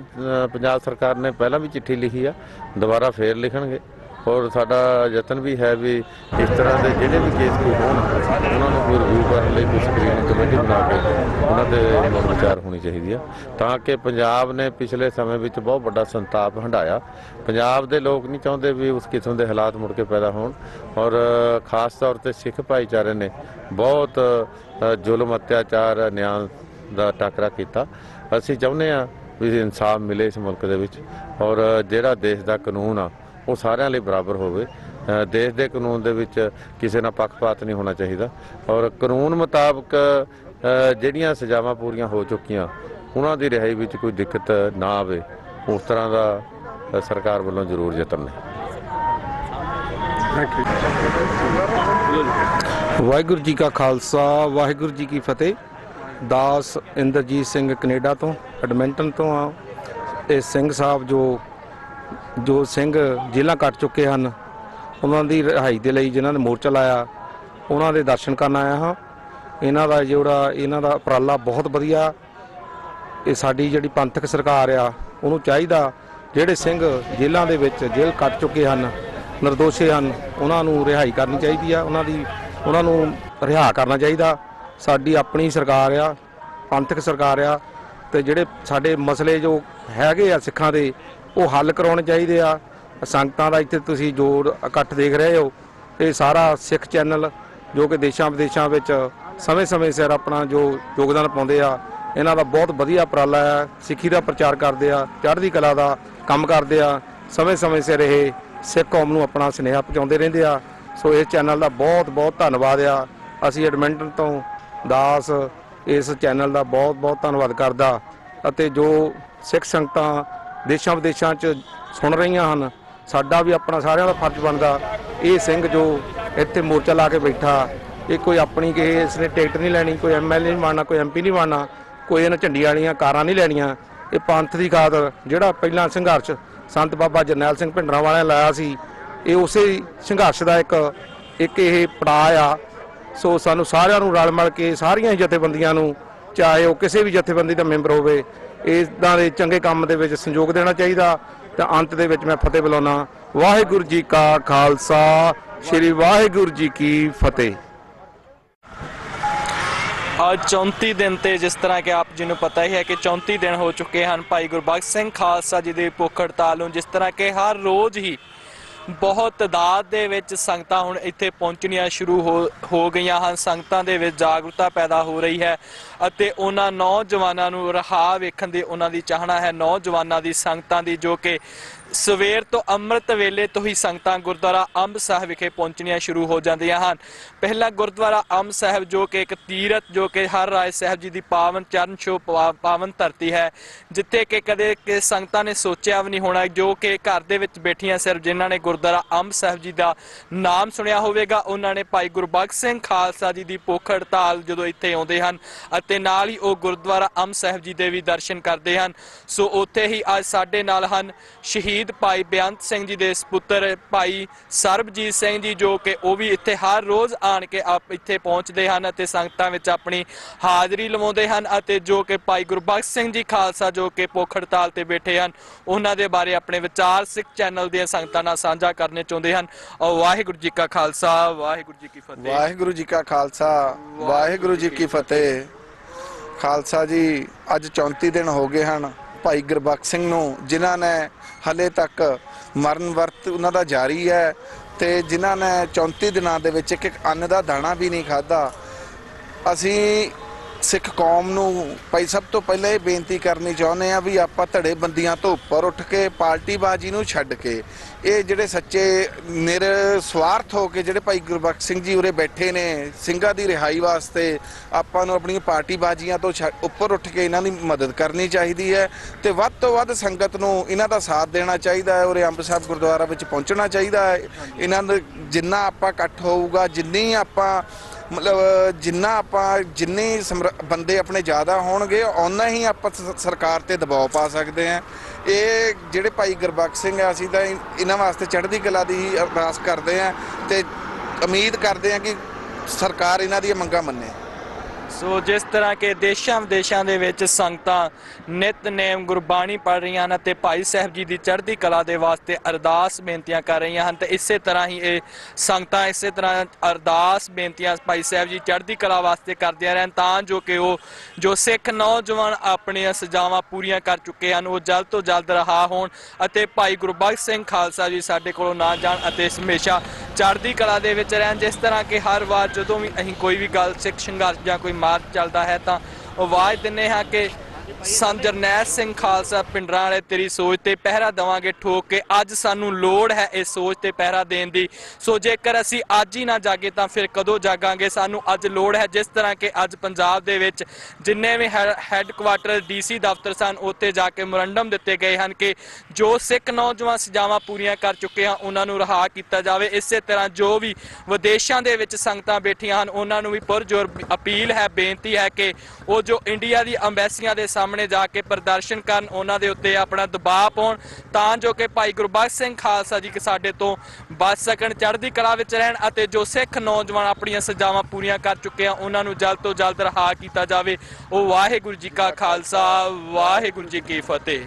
ਪੰਜਾਬ ਸਰਕਾਰ ਨੇ ਪਹਿਲਾਂ ਵੀ ਚਿੱਠੀ ਲਿਖੀ ਆ, ਦੁਬਾਰਾ ਫੇਰ ਲਿਖਣਗੇ। ਔਰ ਸਾਡਾ ਯਤਨ ਵੀ ਹੈ ਵੀ ਇਸ ਤਰ੍ਹਾਂ ਦੇ ਜਿਹੜੇ ਵੀ ਕੇਸ ਕੋਈ ਹੋਣ, ਉਹਨਾਂ ਨੂੰ ਕੋਈ ਰਿਵਿਊ ਕਰਨ ਲਈ ਕੋਈ ਸਕਰੀਨਿੰਗ ਕਮੇਟੀ ਬਣਾ ਕੇ ਉਹਨਾਂ ਦੇ ਵਿਚਾਰ ਹੋਣੀ ਚਾਹੀਦੀ ਆ, ਤਾਂ ਕਿ ਪੰਜਾਬ ਨੇ ਪਿਛਲੇ ਸਮੇਂ ਵਿੱਚ ਬਹੁਤ ਵੱਡਾ ਸੰਤਾਪ ਹੰਢਾਇਆ। ਪੰਜਾਬ ਦੇ ਲੋਕ ਨਹੀਂ ਚਾਹੁੰਦੇ ਵੀ ਉਸ ਕਿਸਮ ਦੇ ਹਾਲਾਤ ਮੁੜ ਕੇ ਪੈਦਾ ਹੋਣ। ਔਰ ਖਾਸ ਤੌਰ ਤੇ ਸਿੱਖ ਭਾਈਚਾਰੇ ਨੇ ਬਹੁਤ ਜ਼ੁਲਮ, ਅਤਿਆਚਾਰ, ਨਿਆਂ ਦਾ ਟਾਕਰਾ ਕੀਤਾ। ਅਸੀਂ ਚਾਹੁੰਦੇ ਹਾਂ ਵੀ ਇਨਸਾਫ ਮਿਲੇ ਇਸ ਮੁਲਕ ਦੇ ਵਿੱਚ, ਔਰ ਜਿਹੜਾ ਦੇਸ਼ ਦਾ ਕਾਨੂੰਨ ਆ ਉਹ ਸਾਰਿਆਂ ਲਈ ਬਰਾਬਰ ਹੋਵੇ। ਦੇਸ਼ ਦੇ ਕਾਨੂੰਨ ਦੇ ਵਿੱਚ ਕਿਸੇ ਨਾਲ ਪੱਖਪਾਤ ਨਹੀਂ ਹੋਣਾ ਚਾਹੀਦਾ। ਔਰ ਕਾਨੂੰਨ ਮੁਤਾਬਕ ਜਿਹੜੀਆਂ ਸਜ਼ਾਵਾਂ ਪੂਰੀਆਂ ਹੋ ਚੁੱਕੀਆਂ, ਉਹਨਾਂ ਦੀ ਰਿਹਾਈ ਵਿੱਚ ਕੋਈ ਦਿੱਕਤ ਨਾ ਆਵੇ, ਉਸ ਤਰ੍ਹਾਂ ਦਾ ਸਰਕਾਰ ਵੱਲੋਂ ਜ਼ਰੂਰ ਯਤਨ ਨੇ। ਵਾਹਿਗੁਰੂ ਜੀ ਕਾ ਖਾਲਸਾ, ਵਾਹਿਗੁਰੂ ਜੀ ਕੀ ਫਤਿਹ। दास इंद्रजीत सिंह कनेडा तो एडमिंटन तो हाँ। ये सिंह साहब जो सिंह जेलों कट चुके हैं उन्होंने रिहाई के लिए जिन्होंने मोर्चा लाया उन्होंने दर्शन करन आया हाँ। इन्हों का जोड़ा इन्हों का उपराला बहुत वधिया। ये साडी जिहड़ी पंथक सरकार आ उन्होंने चाहिए जिहड़े सिंह जेलों के विच जेल कट चुके हैं निर्दोषी हैं उन्होंने रिहाई करनी चाहिए। उन्होंने रिहा करना चाहिए। साडी अपनी सरकार आ पंथक सरकार आ ते जिहड़े साडे मसले जो हैगे आ सिखां दे वो हल करवाने चाहिए आ। संगतां दा इत्थे तुसीं जो इकट्ठ देख रहे हो ये सारा सिख चैनल जो कि देशां विदेशां विच समय समय सिर अपना जो योगदान पाउंदे आ इन्हां दा बहुत वधिया उपराला है। सिੱਖੀ ਦਾ प्रचार करते आ चढ़दी कला का काम करते आ समय समय सिर ये सिख कौम नूं अपना सुनेहा पहुँचाते रहंदे आ। सो इस चैनल का बहुत बहुत धन्नवाद आ। असीं एडमिंटन तो दास इस चैनल का बहुत बहुत धन्नवाद करदा अते जो सिख संगतां देशां विदेशां च सुन रहीआं हन साडा भी अपना सारिਆਂ ਦਾ फर्ज बनदा। ये सिंह जो इत्थे मोर्चा ला के बैठा ये कोई अपनी किसी इसने टिकट नहीं लैनी कोई MLA नहीं बनना कोई MP नहीं बनना कोई इन्हां झंडियां वालियां कारां नहीं लैणियां। ये पंथ की खातर जिहड़ा पहला संघर्ष संत बाबा जरनैल सिंह भिंडरांवाले लाया सी ये उसे संघर्ष का एक ये पड़ाव आ। सो सानू सारिਆਂ ਨੂੰ रल मिल के सारियां जथेबंदियां नूं चाहे वो किसी भी जथेबंदी का मैंबर होवे इदां दे चंगे काम दे विच सहयोग देना चाहिए। तो अंत दे विच मैं फतेह बुलाउणा। वाहिगुरू जी का खालसा श्री वाहिगुरू जी की फतेह। आज 34 दिन ते जिस तरह के आप जी नूं पता ही है कि 34 दिन हो चुके हैं भाई गुरबख्श सिंह खालसा जी की भुख हड़ताल नूं। जिस तरह के हर रोज़ ही बहुत तादाद दे विच संगतां हुण इत्थे पहुंचणियां शुरू हो गईयां हन। संगतां दे विच जागरूकता पैदा हो रही है अते उन्हां नौजवानां नूं रहा वेखण दी उन्हां दी चाहना है। नौजवानां दी संगतां दी जो कि सवेर तो अमृत वेले तो ही संगतां गुरुद्वारा अंब साहिब विखे पहुंचणियां शुरू हो जांदियां हन। पहला गुरुद्वारा अंब साहिब जो कि एक तीरथ जो कि हर राय साहिब जी की पावन चरण छो पावन धरती है जिथे कि कदे के संगतां ने सोचिया भी नहीं होना जो कि घर दे विच बैठियां सिर्फ जिन्हां ने गुरुद्वारा अंब साहिब जी का नाम सुनिया होवेगा उन्होंने भाई गुरबख्श सिंह खालसा जी की भुख हड़ताल जो इत्थे आउंदे हन अते नाल ही वो गुरुद्वारा अंब साहिब जी के भी दर्शन करते हैं। सो उत्थे ही अज साडे नाल हन शहीद भाई बेअंत सिंह जी के सपुत्र भाई सरबजीत सिंह जी जो कि वो भी इत्थे हर रोज़ आन के इत्थे पहुँचते हैं अते संगतां विच अपनी हाज़री लवाउंदे हन अते जो कि भाई गुरबख्श सिंह जी खालसा जो कि भुख हड़ताल ते बैठे हैं उन्हां दे बारे अपने विचार सिख चैनल दी संगतां नाल साझा करने चाहुंदे हन। और वाहिगुरू जी का खालसा वाहिगुरू जी की फतेह। वाहिगुरू जी का खालसा वाहिगुरू जी की फतेह। खालसा जी अज 34 दिन हो गए हैं भाई गुरबख्श सिंह नूं जिन्हां ने हले तक मरण वर्त उन्हां दा जारी है ते जिन्हां ने 34 दिनां दे विच एक अन्न दा दाना भी नहीं खाधा। असी सिख कौम नूं भाई सब तो पहले बेनती करनी चाहुंदे आ भी आपां धड़ेबंदियां तो उपर उठ के पार्टीबाजी नूं छड्ड के ये जिहड़े सच्चे निरस्वार्थ हो के जिहड़े भाई गुरबख्श सिंह जी उरे बैठे ने ਸਿੰਘਾਂ ਦੀ रिहाई वास्ते आपां नूं अपनी पार्टीबाजियां तो उपर उठ के इन्हां दी मदद करनी चाहिदी है ते वध तो वध संगत नूं इन्हां दा साथ देना चाहिदा है। उरे अंब साहिब गुरुद्वारा विच पहुंचना चाहिदा है। इन्हां दे जिन्ना आपां इकट्ठ होऊगा जिन्नी आपां मतलब जिन्नी बंदे अपने ज़्यादा होणगे उन्ना ही आप सरकार ते दबाव पा सकते हैं। ये जिहड़े भाई गुरबख्श सिंह असीं तां इन्हां वास्ते चढ़दी कला दी ही अरदास करते हैं ते उम्मीद करते हैं कि सरकार इन्हां दी मंगां मन्ने। सो जिस तरह के देशों विदेशों के विच संगतां नितनेम गुरबाणी पढ़ रही हैं ते भाई साहब जी की चढ़ती कला के वास्ते अरदास बेनतियां कर रही हैं। तो इस तरह ही ये संगतां इस तरह अरदास बेनतियां भाई साहब जी चढ़ती कला वास्ते करदियां रहन तां जो कि वो जो सिख नौजवान अपनी सजावां पूरियां कर चुके हैं वो जल्द तो जल्द रहा होण अते भाई गुरबख्श सिंह खालसा जी साडे कोलों ना जाण अते हमेशा चढ़ती कला दे विच रहन। जिस तरह के हर बार जदों भी असीं कोई भी गल सिख संघर्ष जां कोई मार्च चलता है तो आवाज़ दिंदे हाँ कि ਸੰਤ ਜਰਨੈਲ ਸਿੰਘ ਖਾਲਸਾ ਪਿੰਡਰਾਂ ਵਾਲੇ ਤੇਰੀ ਸੋਚ ਤੇ ਪਹਿਰਾ ਦੇਵਾਂਗੇ ਠੋਕ ਕੇ। ਅੱਜ ਸਾਨੂੰ ਲੋੜ ਹੈ ਇਸ ਸੋਚ ਤੇ ਪਹਿਰਾ ਦੇਣ ਦੀ। ਸੋ ਜੇਕਰ ਅਸੀਂ ਅੱਜ ਹੀ ਨਾ ਜਾਗੇ ਤਾਂ ਫਿਰ ਕਦੋਂ ਜਾਗਾਂਗੇ। ਸਾਨੂੰ ਅੱਜ ਲੋੜ ਹੈ, ਜਿਸ ਤਰ੍ਹਾਂ ਕਿ ਅੱਜ ਪੰਜਾਬ ਦੇ ਵਿੱਚ ਜਿੰਨੇ ਵੀ ਹੈੱਡਕੁਆਟਰ ਡੀਸੀ ਦਫ਼ਤਰ ਸਨ ਉੱਥੇ ਜਾ ਕੇ ਮੈਮੋਰੰਡਮ ਦਿੱਤੇ ਗਏ ਹਨ ਕਿ ਜੋ ਸਿੱਖ ਨੌਜਵਾਨ ਸਜ਼ਾਵਾਂ ਪੂਰੀਆਂ ਕਰ ਚੁੱਕੇ ਹਨ ਉਹਨਾਂ ਨੂੰ ਰਿਹਾ ਕੀਤਾ ਜਾਵੇ। ਇਸੇ ਤਰ੍ਹਾਂ ਜੋ ਵੀ ਵਿਦੇਸ਼ਾਂ ਦੇ ਵਿੱਚ ਸੰਗਤਾਂ ਬੈਠੀਆਂ ਹਨ ਉਹਨਾਂ ਨੂੰ ਵੀ ਪੁਰਜ਼ੋਰ ਅਪੀਲ ਹੈ, ਬੇਨਤੀ ਹੈ ਕਿ ਉਹ ਜੋ ਇੰਡੀਆ ਦੀ ਅੰਬੈਸੀਆਂ ਦੇ ਸਾਹਮਣੇ ਜਾ ਕੇ ਪ੍ਰਦਰਸ਼ਨ ਕਰਨ, ਉਹਨਾਂ ਦੇ ਉੱਤੇ ਆਪਣਾ ਦਬਾਅ ਪਾਉਣ ਤਾਂ ਜੋ ਕਿ ਭਾਈ ਗੁਰਬਖਸ਼ ਸਿੰਘ ਖਾਲਸਾ ਜੀ ਸਾਡੇ ਤੋਂ ਬਚ ਸਕਣ, ਚੜ੍ਹਦੀ ਕਲਾ ਵਿੱਚ ਰਹਿਣ ਅਤੇ ਜੋ ਸਿੱਖ ਨੌਜਵਾਨ ਆਪਣੀਆਂ ਸਜ਼ਾਵਾਂ ਪੂਰੀਆਂ ਕਰ ਚੁੱਕੇ ਆ ਉਹਨਾਂ ਨੂੰ ਜਲਦ ਤੋਂ ਜਲਦ ਰਿਹਾ ਕੀਤਾ ਜਾਵੇ। ਉਹ ਵਾਹਿਗੁਰੂ ਜੀ ਕਾ ਖਾਲਸਾ, ਵਾਹਿਗੁਰੂ ਜੀ ਕੀ ਫਤਿਹ।